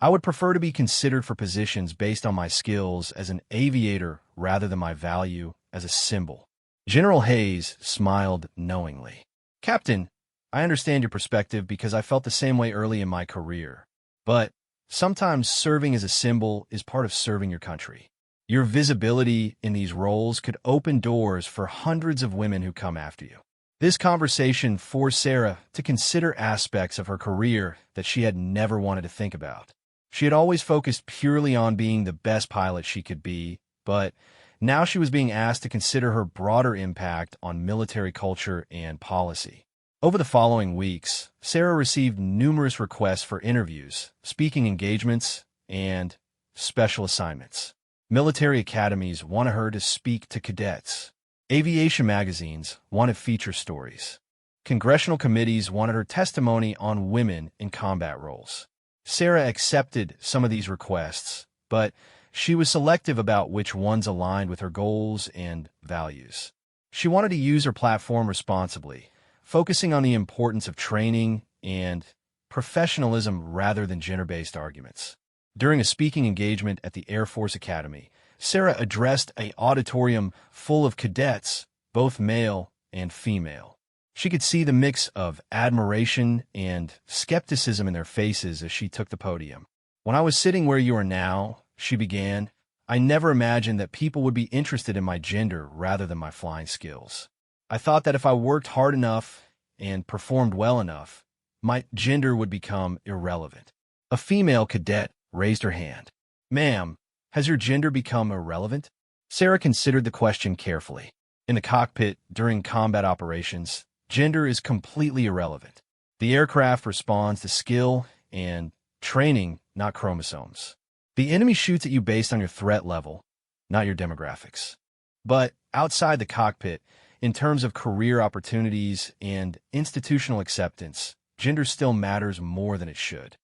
I would prefer to be considered for positions based on my skills as an aviator rather than my value as a symbol." General Hayes smiled knowingly. "Captain, I understand your perspective because I felt the same way early in my career. But sometimes serving as a symbol is part of serving your country. Your visibility in these roles could open doors for hundreds of women who come after you." This conversation forced Sarah to consider aspects of her career that she had never wanted to think about. She had always focused purely on being the best pilot she could be, but now she was being asked to consider her broader impact on military culture and policy. Over the following weeks, Sarah received numerous requests for interviews, speaking engagements, and special assignments. Military academies wanted her to speak to cadets. Aviation magazines wanted feature stories. Congressional committees wanted her testimony on women in combat roles. Sarah accepted some of these requests, but she was selective about which ones aligned with her goals and values. She wanted to use her platform responsibly, focusing on the importance of training and professionalism rather than gender-based arguments. During a speaking engagement at the Air Force Academy, Sarah addressed an auditorium full of cadets, both male and female. She could see the mix of admiration and skepticism in their faces as she took the podium. "When I was sitting where you are now," she began, "I never imagined that people would be interested in my gender rather than my flying skills. I thought that if I worked hard enough and performed well enough, my gender would become irrelevant." A female cadet raised her hand. "Ma'am, has your gender become irrelevant?" Sarah considered the question carefully. In the cockpit, during combat operations, Gender is completely irrelevant. The aircraft responds to skill and training, not chromosomes. The enemy shoots at you based on your threat level, not your demographics. But outside the cockpit, in terms of career opportunities and institutional acceptance, gender still matters more than it should.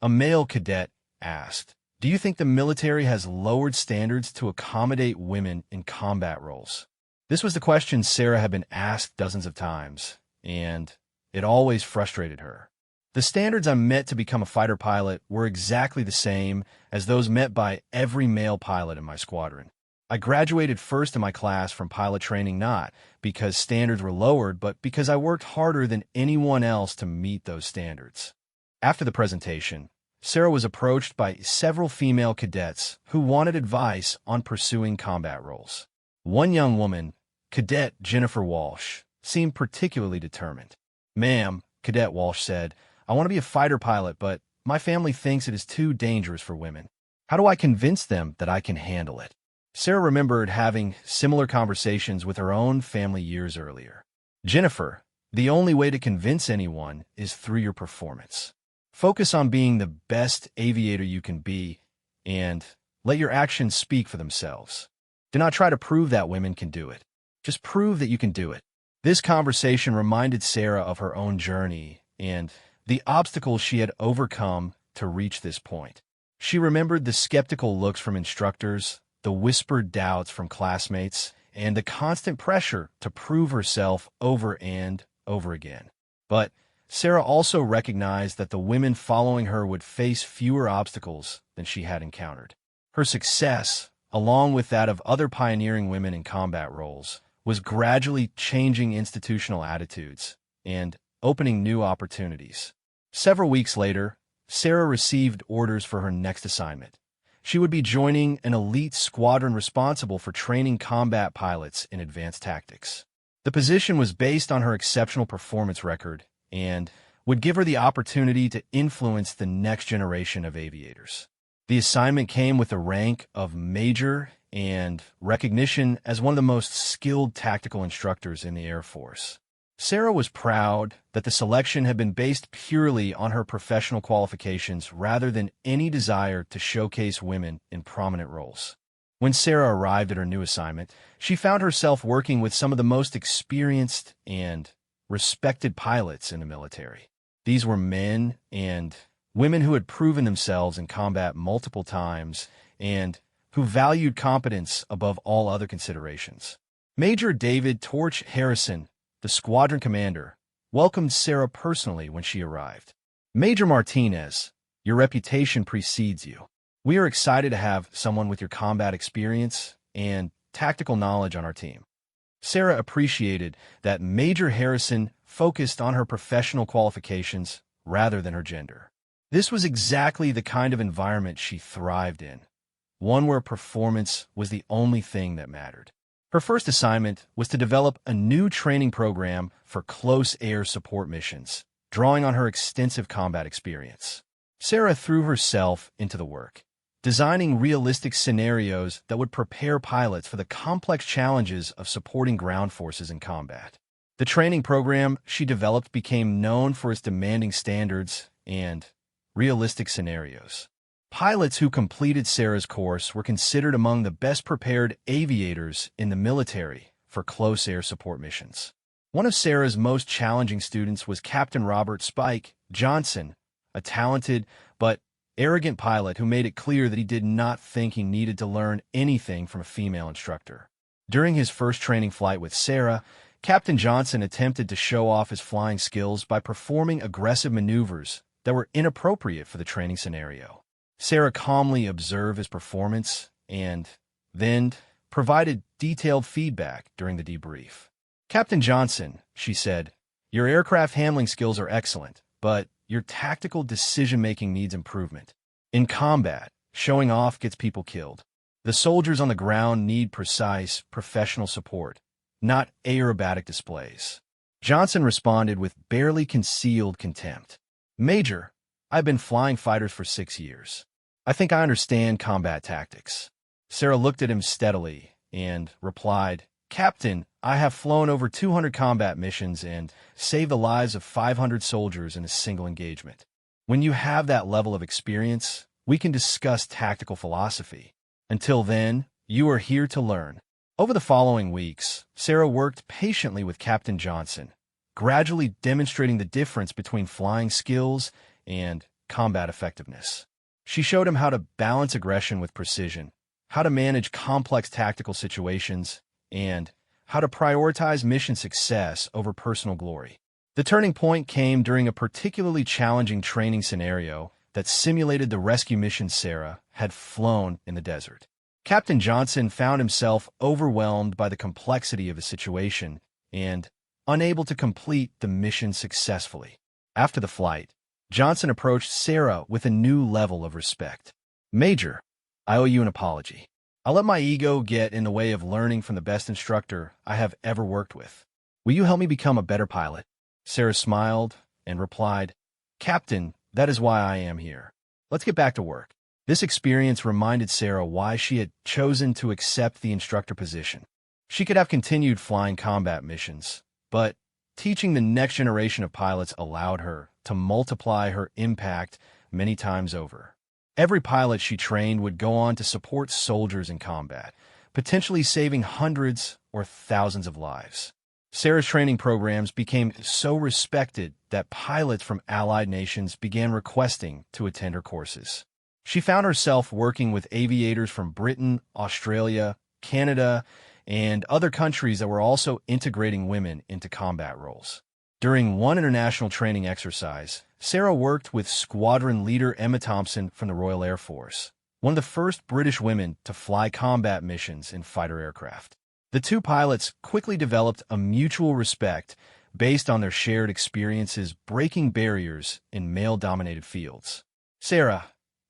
A male cadet asked, "Do you think the military has lowered standards to accommodate women in combat roles?" This was the question Sarah had been asked dozens of times, and it always frustrated her. The standards I met to become a fighter pilot were exactly the same as those met by every male pilot in my squadron. I graduated first in my class from pilot training not because standards were lowered, but because I worked harder than anyone else to meet those standards. After the presentation, Sarah was approached by several female cadets who wanted advice on pursuing combat roles. One young woman, Cadet Jennifer Walsh, seemed particularly determined. "Ma'am," Cadet Walsh said, "I want to be a fighter pilot, but my family thinks it is too dangerous for women. How do I convince them that I can handle it?" Sarah remembered having similar conversations with her own family years earlier. "Jennifer, the only way to convince anyone is through your performance. Focus on being the best aviator you can be, and let your actions speak for themselves. Do not try to prove that women can do it. Just prove that you can do it." This conversation reminded Sarah of her own journey and the obstacles she had overcome to reach this point. She remembered the skeptical looks from instructors, the whispered doubts from classmates, and the constant pressure to prove herself over and over again. But Sarah also recognized that the women following her would face fewer obstacles than she had encountered. Her success, along with that of other pioneering women in combat roles, was gradually changing institutional attitudes and opening new opportunities. Several weeks later, Sarah received orders for her next assignment. She would be joining an elite squadron responsible for training combat pilots in advanced tactics. The position was based on her exceptional performance record and would give her the opportunity to influence the next generation of aviators. The assignment came with the rank of major and recognition as one of the most skilled tactical instructors in the Air Force. Sarah was proud that the selection had been based purely on her professional qualifications rather than any desire to showcase women in prominent roles. When Sarah arrived at her new assignment, she found herself working with some of the most experienced and respected pilots in the military. These were men and women who had proven themselves in combat multiple times and who valued competence above all other considerations. Major David Torch Harrison, the squadron commander, welcomed Sarah personally when she arrived. "Major Martinez, your reputation precedes you. We are excited to have someone with your combat experience and tactical knowledge on our team." Sarah appreciated that Major Harrison focused on her professional qualifications rather than her gender. This was exactly the kind of environment she thrived in, one where performance was the only thing that mattered. Her first assignment was to develop a new training program for close air support missions, drawing on her extensive combat experience. Sarah threw herself into the work, designing realistic scenarios that would prepare pilots for the complex challenges of supporting ground forces in combat. The training program she developed became known for its demanding standards and realistic scenarios. Pilots who completed Sarah's course were considered among the best prepared aviators in the military for close air support missions. One of Sarah's most challenging students was Captain Robert "Spike" Johnson, a talented but arrogant pilot who made it clear that he did not think he needed to learn anything from a female instructor. During his first training flight with Sarah, Captain Johnson attempted to show off his flying skills by performing aggressive maneuvers that were inappropriate for the training scenario. Sarah calmly observed his performance and then provided detailed feedback during the debrief. "Captain Johnson," she said, "your aircraft handling skills are excellent, but your tactical decision-making needs improvement. In combat, showing off gets people killed. The soldiers on the ground need precise, professional support, not aerobatic displays." Johnson responded with barely concealed contempt. "Major, I've been flying fighters for 6 years. I think I understand combat tactics." Sarah looked at him steadily and replied, "Captain, I have flown over 200 combat missions and saved the lives of 500 soldiers in a single engagement. When you have that level of experience, we can discuss tactical philosophy. Until then, you are here to learn. Over the following weeks, Sarah worked patiently with Captain Johnson, gradually demonstrating the difference between flying skills and combat effectiveness. She showed him how to balance aggression with precision, how to manage complex tactical situations, and how to prioritize mission success over personal glory. The turning point came during a particularly challenging training scenario that simulated the rescue mission Sarah had flown in the desert. Captain Johnson found himself overwhelmed by the complexity of the situation and unable to complete the mission successfully. After the flight, Johnson approached Sarah with a new level of respect. "Major, I owe you an apology. I let my ego get in the way of learning from the best instructor I have ever worked with. Will you help me become a better pilot?" Sarah smiled and replied, "Captain, that is why I am here. Let's get back to work." This experience reminded Sarah why she had chosen to accept the instructor position. She could have continued flying combat missions, but teaching the next generation of pilots allowed her to multiply her impact many times over. Every pilot she trained would go on to support soldiers in combat, potentially saving hundreds or thousands of lives. Sarah's training programs became so respected that pilots from allied nations began requesting to attend her courses. She found herself working with aviators from Britain, Australia, Canada, and other countries that were also integrating women into combat roles. During one international training exercise, Sarah worked with Squadron Leader Emma Thompson from the Royal Air Force, one of the first British women to fly combat missions in fighter aircraft. The two pilots quickly developed a mutual respect based on their shared experiences breaking barriers in male-dominated fields. "Sarah,"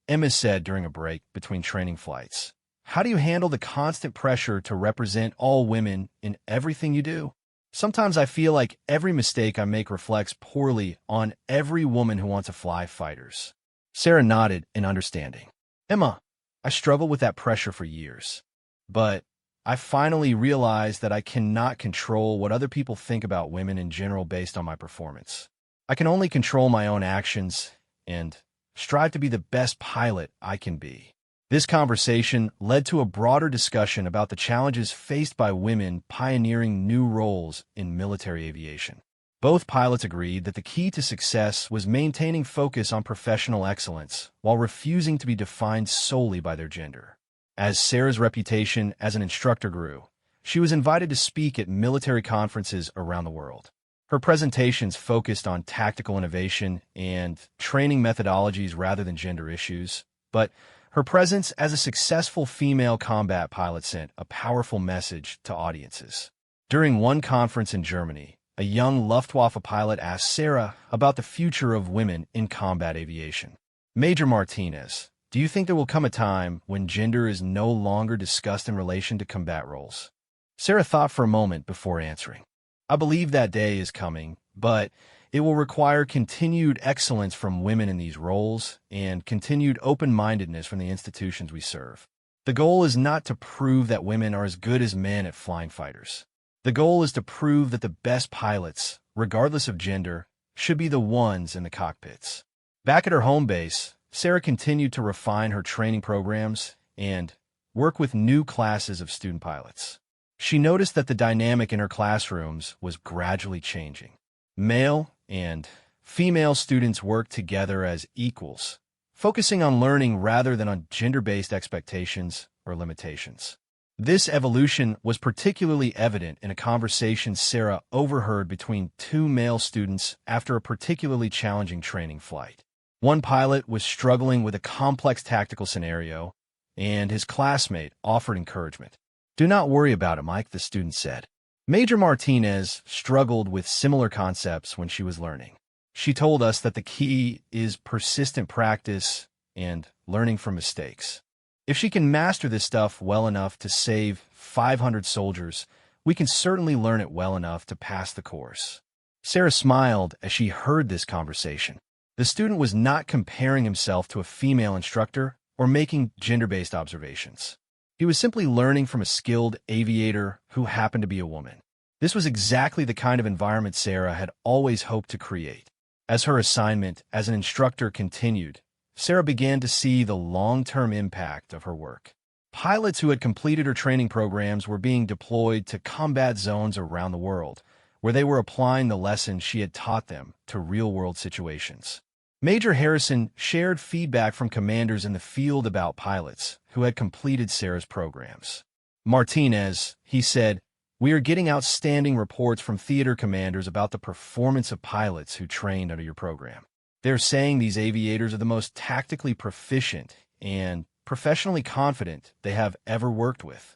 Emma said during a break between training flights, "how do you handle the constant pressure to represent all women in everything you do? Sometimes I feel like every mistake I make reflects poorly on every woman who wants to fly fighters." Sarah nodded in understanding. "Emma, I struggled with that pressure for years, but I finally realized that I cannot control what other people think about women in general based on my performance. I can only control my own actions and strive to be the best pilot I can be." This conversation led to a broader discussion about the challenges faced by women pioneering new roles in military aviation. Both pilots agreed that the key to success was maintaining focus on professional excellence while refusing to be defined solely by their gender. As Sarah's reputation as an instructor grew, she was invited to speak at military conferences around the world. Her presentations focused on tactical innovation and training methodologies rather than gender issues, but her presence as a successful female combat pilot sent a powerful message to audiences. During one conference in Germany, a young Luftwaffe pilot asked Sarah about the future of women in combat aviation. "Major Martinez, do you think there will come a time when gender is no longer discussed in relation to combat roles?" Sarah thought for a moment before answering. "I believe that day is coming, but it will require continued excellence from women in these roles and continued open-mindedness from the institutions we serve. The goal is not to prove that women are as good as men at flying fighters. The goal is to prove that the best pilots, regardless of gender, should be the ones in the cockpits." Back at her home base, Sarah continued to refine her training programs and work with new classes of student pilots. She noticed that the dynamic in her classrooms was gradually changing. Male and female students worked together as equals, focusing on learning rather than on gender-based expectations or limitations. This evolution was particularly evident in a conversation Sarah overheard between two male students after a particularly challenging training flight. One pilot was struggling with a complex tactical scenario, and his classmate offered encouragement. "Do not worry about it, Mike," the student said. "Major Martinez struggled with similar concepts when she was learning. She told us that the key is persistent practice and learning from mistakes. If she can master this stuff well enough to save 500 soldiers, we can certainly learn it well enough to pass the course." Sarah smiled as she heard this conversation. The student was not comparing himself to a female instructor or making gender-based observations. He was simply learning from a skilled aviator who happened to be a woman. This was exactly the kind of environment Sarah had always hoped to create. As her assignment as an instructor continued, Sarah began to see the long-term impact of her work. Pilots who had completed her training programs were being deployed to combat zones around the world, where they were applying the lessons she had taught them to real-world situations. Major Harrison shared feedback from commanders in the field about pilots who had completed Sarah's programs. Martinez, he said, "We are getting outstanding reports from theater commanders about the performance of pilots who trained under your program. They're saying these aviators are the most tactically proficient and professionally confident they have ever worked with."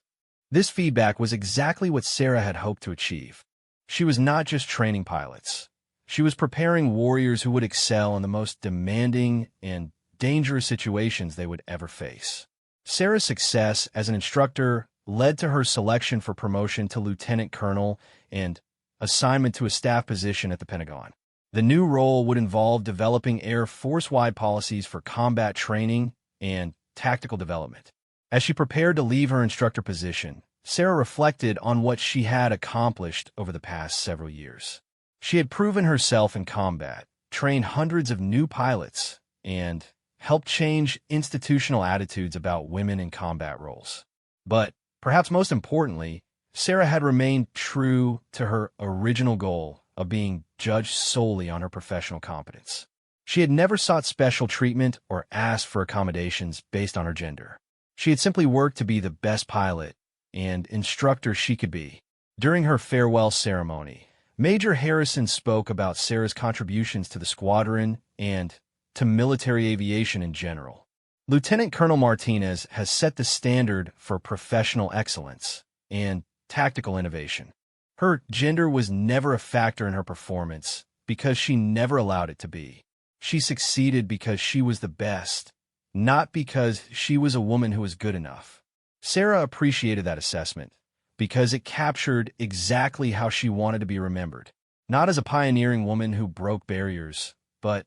This feedback was exactly what Sarah had hoped to achieve. She was not just training pilots. She was preparing warriors who would excel in the most demanding and dangerous situations they would ever face. Sarah's success as an instructor led to her selection for promotion to lieutenant colonel and assignment to a staff position at the Pentagon. The new role would involve developing Air Force-wide policies for combat training and tactical development. As she prepared to leave her instructor position, Sarah reflected on what she had accomplished over the past several years. She had proven herself in combat, trained hundreds of new pilots, and helped change institutional attitudes about women in combat roles. But perhaps most importantly, Sarah had remained true to her original goal of being judged solely on her professional competence. She had never sought special treatment or asked for accommodations based on her gender. She had simply worked to be the best pilot and instructor she could be. During her farewell ceremony, Major Harrison spoke about Sarah's contributions to the squadron and to military aviation in general. Lieutenant Colonel Martinez has set the standard for professional excellence and tactical innovation. Her gender was never a factor in her performance because she never allowed it to be. She succeeded because she was the best, not because she was a woman who was good enough. Sarah appreciated that assessment because it captured exactly how she wanted to be remembered, not as a pioneering woman who broke barriers, but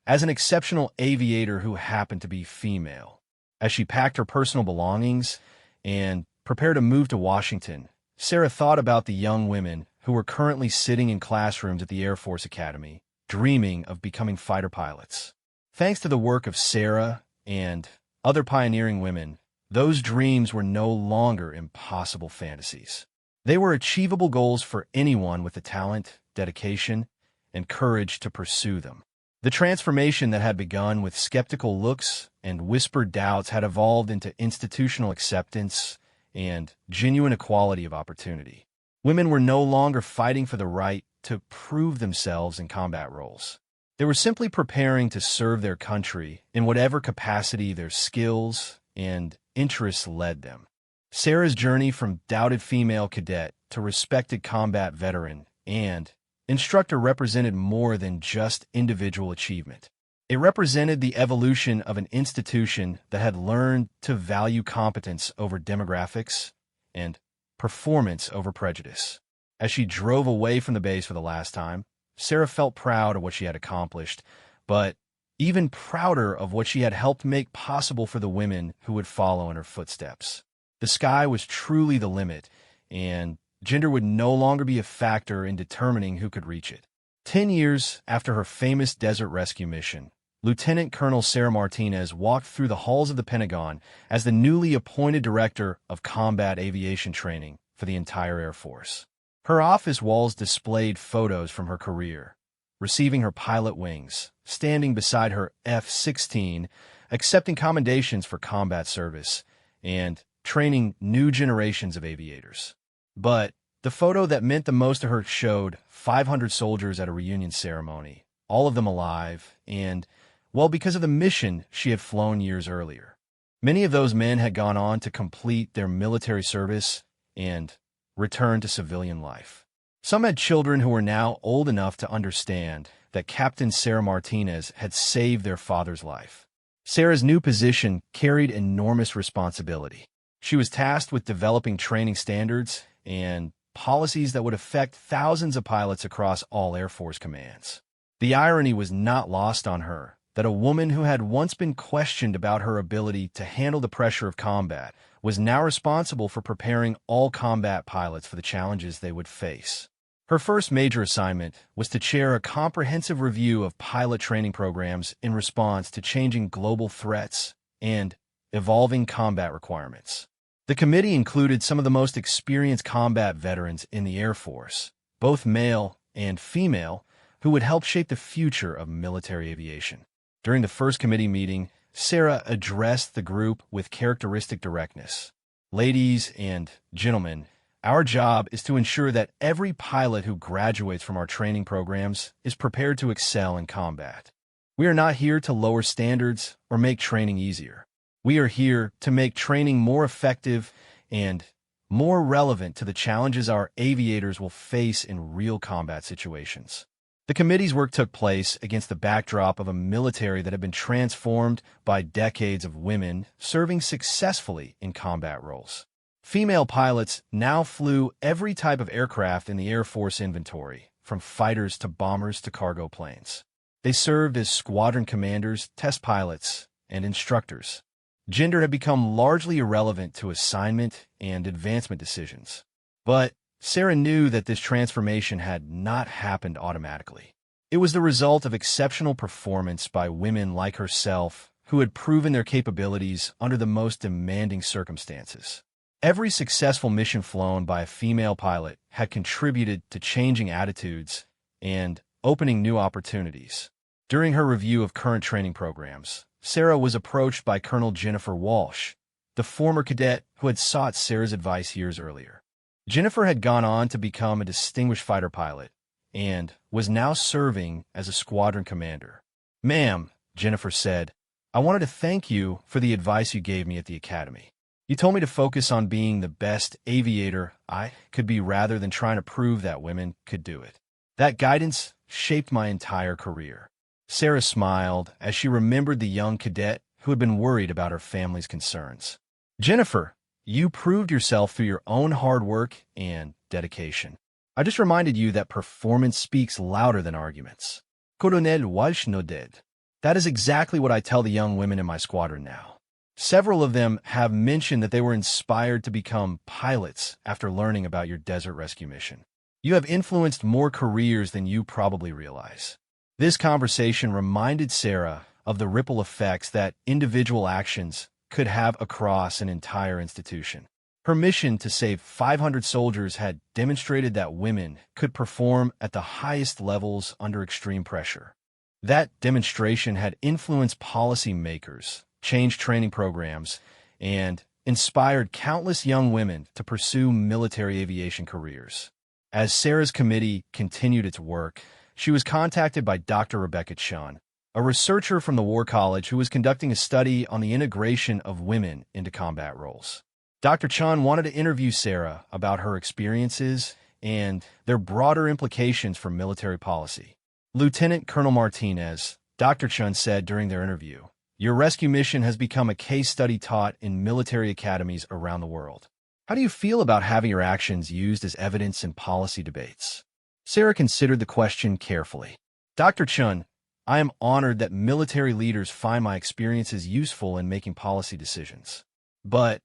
as an exceptional aviator who happened to be female. As she packed her personal belongings and prepared to move to Washington, Sarah thought about the young women who were currently sitting in classrooms at the Air Force Academy, dreaming of becoming fighter pilots. Thanks to the work of Sarah and other pioneering women, those dreams were no longer impossible fantasies. They were achievable goals for anyone with the talent, dedication, and courage to pursue them. The transformation that had begun with skeptical looks and whispered doubts had evolved into institutional acceptance and genuine equality of opportunity. Women were no longer fighting for the right to prove themselves in combat roles. They were simply preparing to serve their country in whatever capacity their skills and interests led them. Sarah's journey from doubted female cadet to respected combat veteran and instructor represented more than just individual achievement. It represented the evolution of an institution that had learned to value competence over demographics and performance over prejudice. As she drove away from the base for the last time, Sarah felt proud of what she had accomplished, but even prouder of what she had helped make possible for the women who would follow in her footsteps. The sky was truly the limit, and gender would no longer be a factor in determining who could reach it. 10 years after her famous desert rescue mission, Lieutenant Colonel Sarah Martinez walked through the halls of the Pentagon as the newly appointed Director of Combat Aviation Training for the entire Air Force. Her office walls displayed photos from her career, receiving her pilot wings, standing beside her F-16, accepting commendations for combat service, and training new generations of aviators. But the photo that meant the most to her showed 500 soldiers at a reunion ceremony, all of them alive, and, well, because of the mission she had flown years earlier. Many of those men had gone on to complete their military service and return to civilian life. Some had children who were now old enough to understand that Captain Sarah Martinez had saved their father's life. Sarah's new position carried enormous responsibility. She was tasked with developing training standards and policies that would affect thousands of pilots across all Air Force commands. The irony was not lost on her that a woman who had once been questioned about her ability to handle the pressure of combat was now responsible for preparing all combat pilots for the challenges they would face. Her first major assignment was to chair a comprehensive review of pilot training programs in response to changing global threats and evolving combat requirements. The committee included some of the most experienced combat veterans in the Air Force, both male and female, who would help shape the future of military aviation. During the first committee meeting, Sarah addressed the group with characteristic directness. Ladies and gentlemen, our job is to ensure that every pilot who graduates from our training programs is prepared to excel in combat. We are not here to lower standards or make training easier. We are here to make training more effective and more relevant to the challenges our aviators will face in real combat situations. The committee's work took place against the backdrop of a military that had been transformed by decades of women serving successfully in combat roles. Female pilots now flew every type of aircraft in the Air Force inventory, from fighters to bombers to cargo planes. They served as squadron commanders, test pilots, and instructors. Gender had become largely irrelevant to assignment and advancement decisions. But Sarah knew that this transformation had not happened automatically. It was the result of exceptional performance by women like herself who had proven their capabilities under the most demanding circumstances. Every successful mission flown by a female pilot had contributed to changing attitudes and opening new opportunities. During her review of current training programs, Sarah was approached by Colonel Jennifer Walsh, the former cadet who had sought Sarah's advice years earlier. Jennifer had gone on to become a distinguished fighter pilot and was now serving as a squadron commander. "Ma'am," Jennifer said, "I wanted to thank you for the advice you gave me at the academy. You told me to focus on being the best aviator I could be rather than trying to prove that women could do it. That guidance shaped my entire career." Sarah smiled as she remembered the young cadet who had been worried about her family's concerns. "Jennifer, you proved yourself through your own hard work and dedication. I just reminded you that performance speaks louder than arguments." Colonel Walsh nodded. "That is exactly what I tell the young women in my squadron now. Several of them have mentioned that they were inspired to become pilots after learning about your desert rescue mission. You have influenced more careers than you probably realize." This conversation reminded Sarah of the ripple effects that individual actions could have across an entire institution. Her mission to save 500 soldiers had demonstrated that women could perform at the highest levels under extreme pressure. That demonstration had influenced policymakers, changed training programs, and inspired countless young women to pursue military aviation careers. As Sarah's committee continued its work, she was contacted by Dr. Rebecca Chun, a researcher from the War College who was conducting a study on the integration of women into combat roles. Dr. Chun wanted to interview Sarah about her experiences and their broader implications for military policy. "Lieutenant Colonel Martinez," Dr. Chun said during their interview, "your rescue mission has become a case study taught in military academies around the world. How do you feel about having your actions used as evidence in policy debates?" Sarah considered the question carefully. "Dr. Chun, I am honored that military leaders find my experiences useful in making policy decisions. But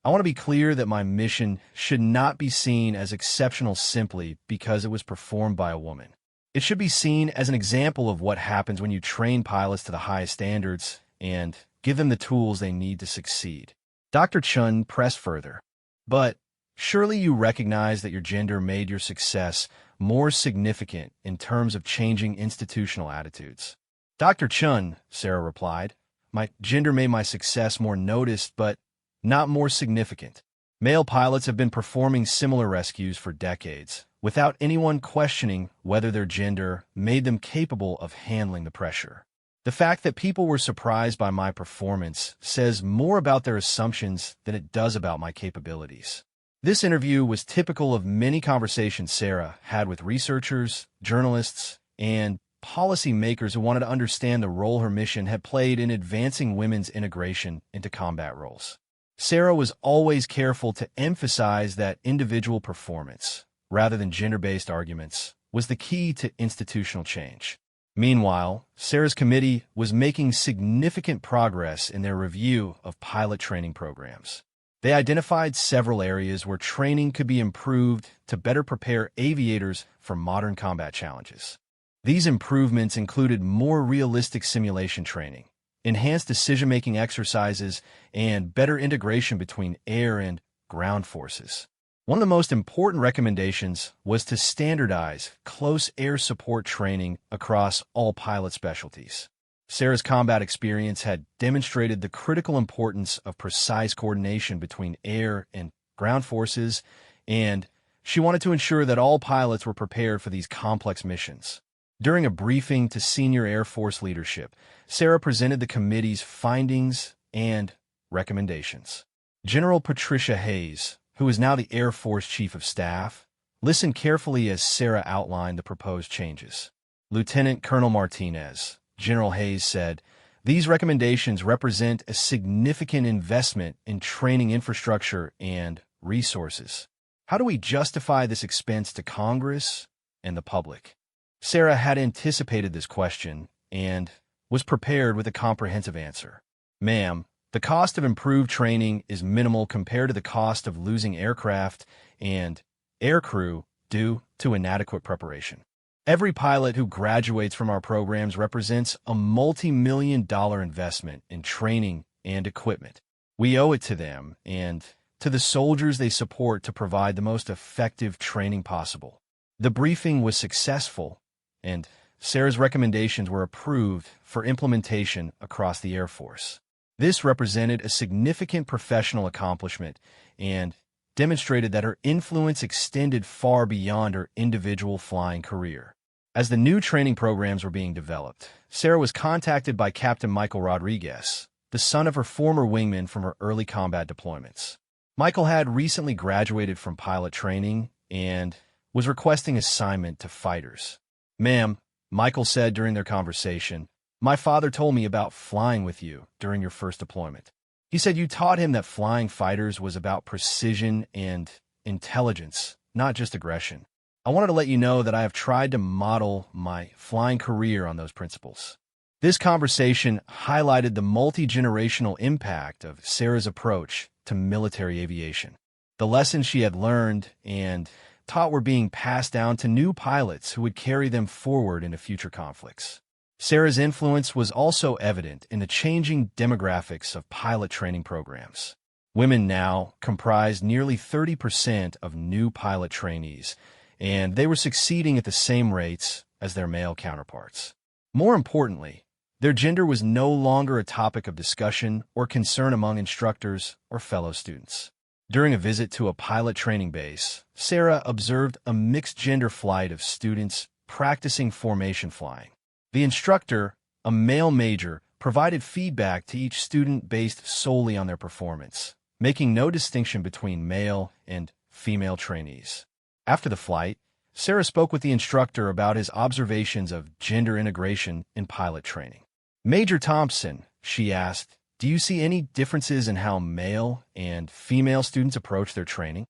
I want to be clear that my mission should not be seen as exceptional simply because it was performed by a woman. It should be seen as an example of what happens when you train pilots to the highest standards and give them the tools they need to succeed." Dr. Chun pressed further. "But surely you recognize that your gender made your success more significant in terms of changing institutional attitudes." "Dr. Chun," Sarah replied, "my gender made my success more noticed, but not more significant. Male pilots have been performing similar rescues for decades, without anyone questioning whether their gender made them capable of handling the pressure. The fact that people were surprised by my performance says more about their assumptions than it does about my capabilities." This interview was typical of many conversations Sarah had with researchers, journalists, and policymakers who wanted to understand the role her mission had played in advancing women's integration into combat roles. Sarah was always careful to emphasize that individual performance, rather than gender-based arguments, was the key to institutional change. Meanwhile, Sarah's committee was making significant progress in their review of pilot training programs. They identified several areas where training could be improved to better prepare aviators for modern combat challenges. These improvements included more realistic simulation training, enhanced decision-making exercises, and better integration between air and ground forces. One of the most important recommendations was to standardize close air support training across all pilot specialties. Sarah's combat experience had demonstrated the critical importance of precise coordination between air and ground forces, and she wanted to ensure that all pilots were prepared for these complex missions. During a briefing to senior Air Force leadership, Sarah presented the committee's findings and recommendations. General Patricia Hayes, who is now the Air Force Chief of Staff, listened carefully as Sarah outlined the proposed changes. Lieutenant Colonel Martinez, General Hayes said, "These recommendations represent a significant investment in training infrastructure and resources. How do we justify this expense to Congress and the public?" Sarah had anticipated this question and was prepared with a comprehensive answer. "Ma'am, the cost of improved training is minimal compared to the cost of losing aircraft and aircrew due to inadequate preparation. Every pilot who graduates from our programs represents a multi-million-dollar investment in training and equipment. We owe it to them and to the soldiers they support to provide the most effective training possible." The briefing was successful, and Sarah's recommendations were approved for implementation across the Air Force. This represented a significant professional accomplishment and demonstrated that her influence extended far beyond her individual flying career. As the new training programs were being developed, Sarah was contacted by Captain Michael Rodriguez, the son of her former wingman from her early combat deployments. Michael had recently graduated from pilot training and was requesting assignment to fighters. "Ma'am," Michael said during their conversation, "my father told me about flying with you during your first deployment. He said you taught him that flying fighters was about precision and intelligence, not just aggression. I wanted to let you know that I have tried to model my flying career on those principles." This conversation highlighted the multi-generational impact of Sarah's approach to military aviation. The lessons she had learned and taught were being passed down to new pilots who would carry them forward into future conflicts. Sarah's influence was also evident in the changing demographics of pilot training programs. Women now comprised nearly 30% of new pilot trainees, and they were succeeding at the same rates as their male counterparts. More importantly, their gender was no longer a topic of discussion or concern among instructors or fellow students. During a visit to a pilot training base, Sarah observed a mixed-gender flight of students practicing formation flying. The instructor, a male major, provided feedback to each student based solely on their performance, making no distinction between male and female trainees. After the flight, Sarah spoke with the instructor about his observations of gender integration in pilot training. "Major Thompson," she asked, "do you see any differences in how male and female students approach their training?"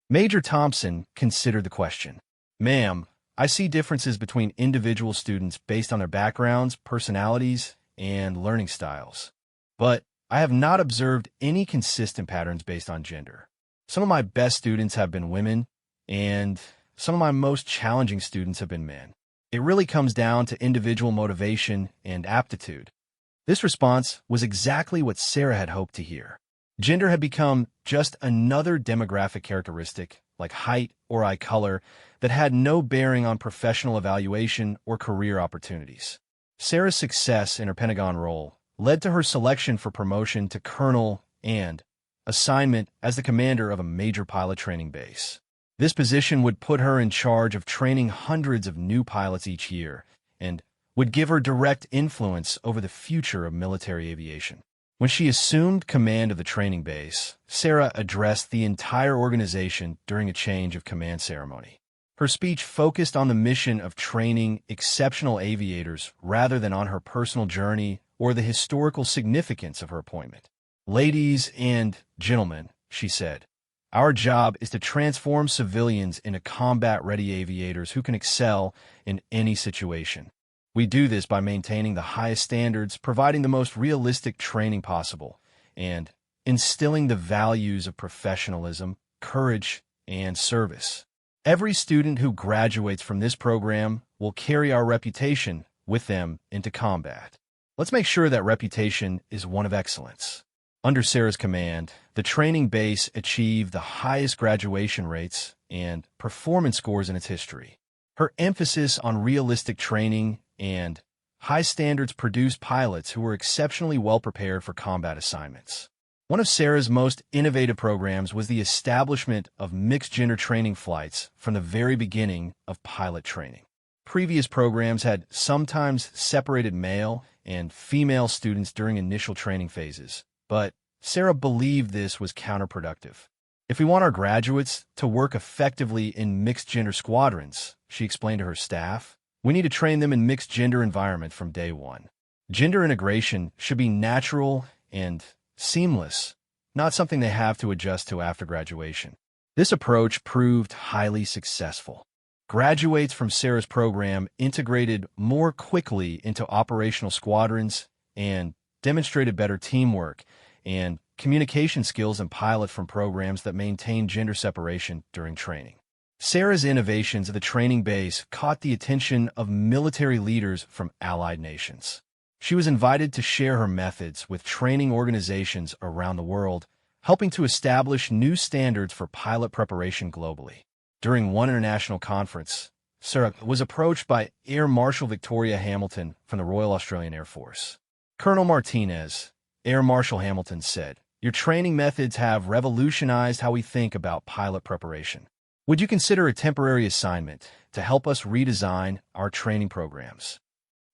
Major Thompson considered the question. "Ma'am, I see differences between individual students based on their backgrounds, personalities, and learning styles. But I have not observed any consistent patterns based on gender. Some of my best students have been women, and some of my most challenging students have been men. It really comes down to individual motivation and aptitude." This response was exactly what Sarah had hoped to hear. Gender had become just another demographic characteristic, like height or eye color, that had no bearing on professional evaluation or career opportunities. Sarah's success in her Pentagon role led to her selection for promotion to colonel and assignment as the commander of a major pilot training base. This position would put her in charge of training hundreds of new pilots each year and would give her direct influence over the future of military aviation. When she assumed command of the training base, Sarah addressed the entire organization during a change of command ceremony. Her speech focused on the mission of training exceptional aviators rather than on her personal journey or the historical significance of her appointment. "Ladies and gentlemen," she said, "our job is to transform civilians into combat-ready aviators who can excel in any situation. We do this by maintaining the highest standards, providing the most realistic training possible, and instilling the values of professionalism, courage, and service. Every student who graduates from this program will carry our reputation with them into combat. Let's make sure that reputation is one of excellence. Under Sarah's command, the training base achieved the highest graduation rates and performance scores in its history. Her emphasis on realistic training and high standards produced pilots who were exceptionally well prepared for combat assignments. One of Sarah's most innovative programs was the establishment of mixed-gender training flights from the very beginning of pilot training. Previous programs had sometimes separated male and female students during initial training phases, but Sarah believed this was counterproductive. If we want our graduates to work effectively in mixed-gender squadrons, she explained to her staff, we need to train them in mixed-gender environment from day one. Gender integration should be natural and seamless, not something they have to adjust to after graduation. This approach proved highly successful. Graduates from Sarah's program integrated more quickly into operational squadrons and demonstrated better teamwork and communication skills than pilots from programs that maintained gender separation during training. Sarah's innovations at the training base caught the attention of military leaders from allied nations. She was invited to share her methods with training organizations around the world, helping to establish new standards for pilot preparation globally. During one international conference, Sarah was approached by Air Marshal Victoria Hamilton from the Royal Australian Air Force. Colonel Martinez, Air Marshal Hamilton said, "Your training methods have revolutionized how we think about pilot preparation. Would you consider a temporary assignment to help us redesign our training programs?"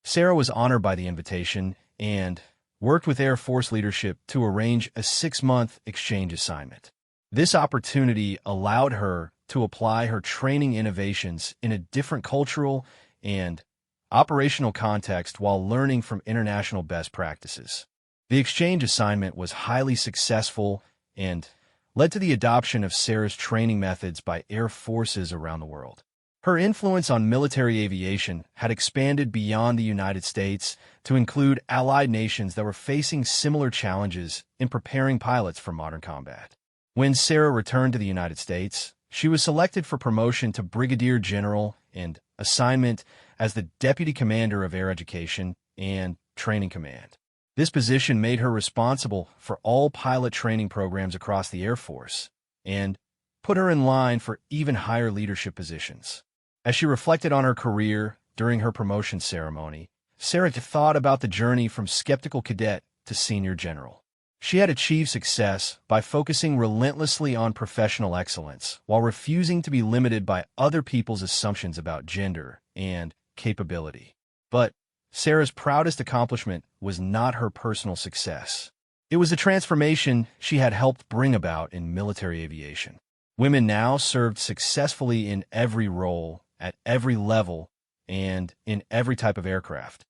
Sarah was honored by the invitation and worked with Air Force leadership to arrange a 6-month exchange assignment. This opportunity allowed her to apply her training innovations in a different cultural and operational context while learning from international best practices. The exchange assignment was highly successful and led to the adoption of Sarah's training methods by air forces around the world. Her influence on military aviation had expanded beyond the United States to include allied nations that were facing similar challenges in preparing pilots for modern combat. When Sarah returned to the United States, she was selected for promotion to Brigadier General and assignment as the Deputy Commander of Air Education and Training Command. This position made her responsible for all pilot training programs across the Air Force and put her in line for even higher leadership positions. As she reflected on her career during her promotion ceremony, Sarah thought about the journey from skeptical cadet to senior general. She had achieved success by focusing relentlessly on professional excellence while refusing to be limited by other people's assumptions about gender and capability. But Sarah's proudest accomplishment was not her personal success. It was the transformation she had helped bring about in military aviation. Women now served successfully in every role, at every level, and in every type of aircraft.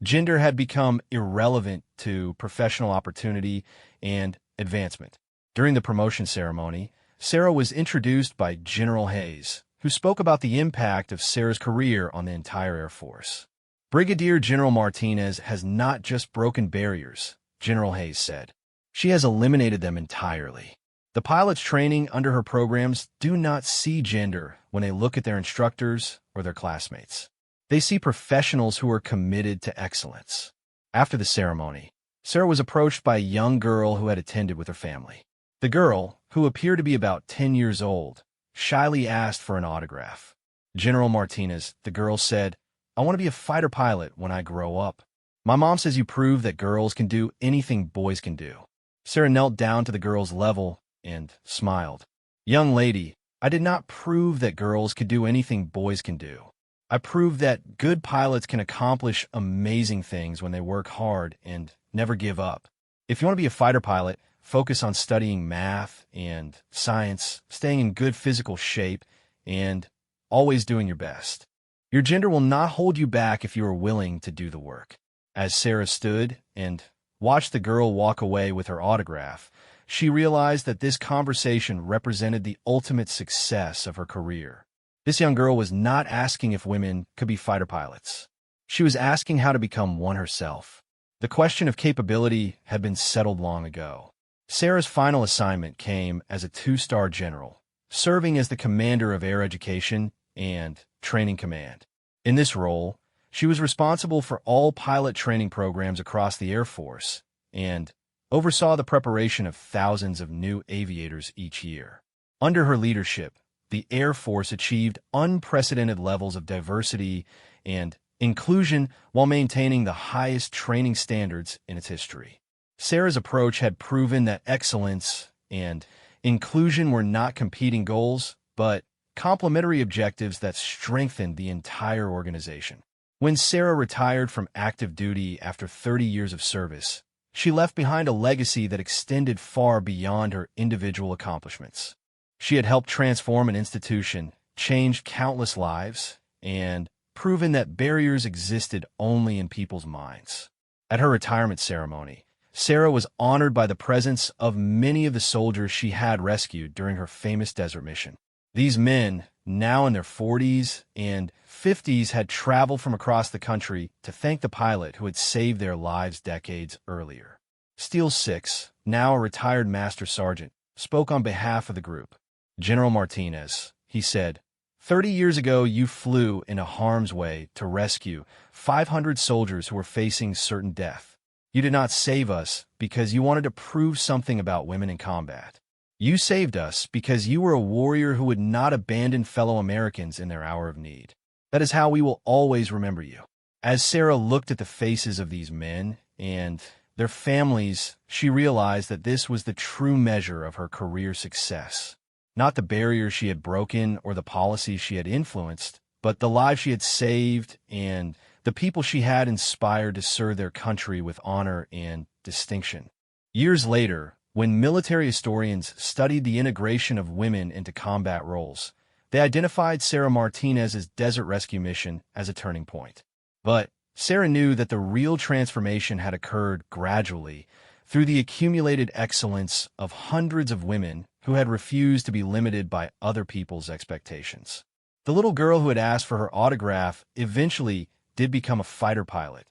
Gender had become irrelevant to professional opportunity and advancement. During the promotion ceremony, Sarah was introduced by General Hayes, who spoke about the impact of Sarah's career on the entire Air Force. Brigadier General Martinez has not just broken barriers, General Hayes said. She has eliminated them entirely. The pilots training under her programs do not see gender when they look at their instructors or their classmates. They see professionals who are committed to excellence. After the ceremony, Sarah was approached by a young girl who had attended with her family. The girl, who appeared to be about 10 years old, shyly asked for an autograph. General Martinez, the girl said, "I want to be a fighter pilot when I grow up. My mom says you prove that girls can do anything boys can do." Sarah knelt down to the girl's level and smiled. "Young lady, I did not prove that girls could do anything boys can do. I proved that good pilots can accomplish amazing things when they work hard and never give up. If you want to be a fighter pilot, focus on studying math and science, staying in good physical shape, and always doing your best. Your gender will not hold you back if you are willing to do the work." As Sarah stood and watched the girl walk away with her autograph, she realized that this conversation represented the ultimate success of her career. This young girl was not asking if women could be fighter pilots. She was asking how to become one herself. The question of capability had been settled long ago. Sarah's final assignment came as a 2-star general, serving as the commander of Air Education and Training Command. In this role, she was responsible for all pilot training programs across the Air Force and oversaw the preparation of thousands of new aviators each year. Under her leadership, the Air Force achieved unprecedented levels of diversity and inclusion while maintaining the highest training standards in its history. Sarah's approach had proven that excellence and inclusion were not competing goals, but complementary objectives that strengthened the entire organization. When Sarah retired from active duty after 30 years of service, she left behind a legacy that extended far beyond her individual accomplishments. She had helped transform an institution, changed countless lives, and proven that barriers existed only in people's minds. At her retirement ceremony, Sarah was honored by the presence of many of the soldiers she had rescued during her famous desert mission. These men, now in their 40s and 50s, had traveled from across the country to thank the pilot who had saved their lives decades earlier. Steel 6, now a retired master sergeant, spoke on behalf of the group. "General Martinez," he said, "30 years ago you flew into harm's way to rescue 500 soldiers who were facing certain death. You did not save us because you wanted to prove something about women in combat. You saved us because you were a warrior who would not abandon fellow Americans in their hour of need. That is how we will always remember you." As Sarah looked at the faces of these men and their families, she realized that this was the true measure of her career success. Not the barriers she had broken or the policies she had influenced, but the lives she had saved and the people she had inspired to serve their country with honor and distinction. Years later, when military historians studied the integration of women into combat roles, they identified Sarah Martinez's desert rescue mission as a turning point. But Sarah knew that the real transformation had occurred gradually through the accumulated excellence of hundreds of women who had refused to be limited by other people's expectations. The little girl who had asked for her autograph eventually did become a fighter pilot,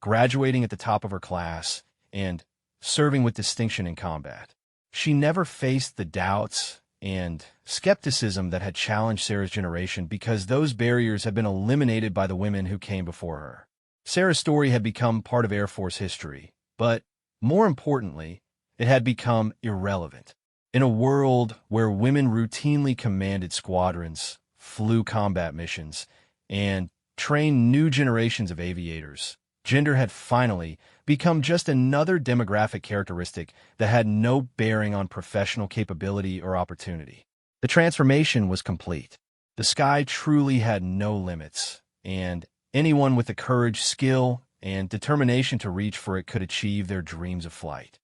graduating at the top of her class and serving with distinction in combat. She never faced the doubts and skepticism that had challenged Sarah's generation because those barriers had been eliminated by the women who came before her. Sarah's story had become part of Air Force history, but more importantly, it had become irrelevant. In a world where women routinely commanded squadrons, flew combat missions, and trained new generations of aviators, gender had finally become just another demographic characteristic that had no bearing on professional capability or opportunity. The transformation was complete. The sky truly had no limits, and anyone with the courage, skill, and determination to reach for it could achieve their dreams of flight.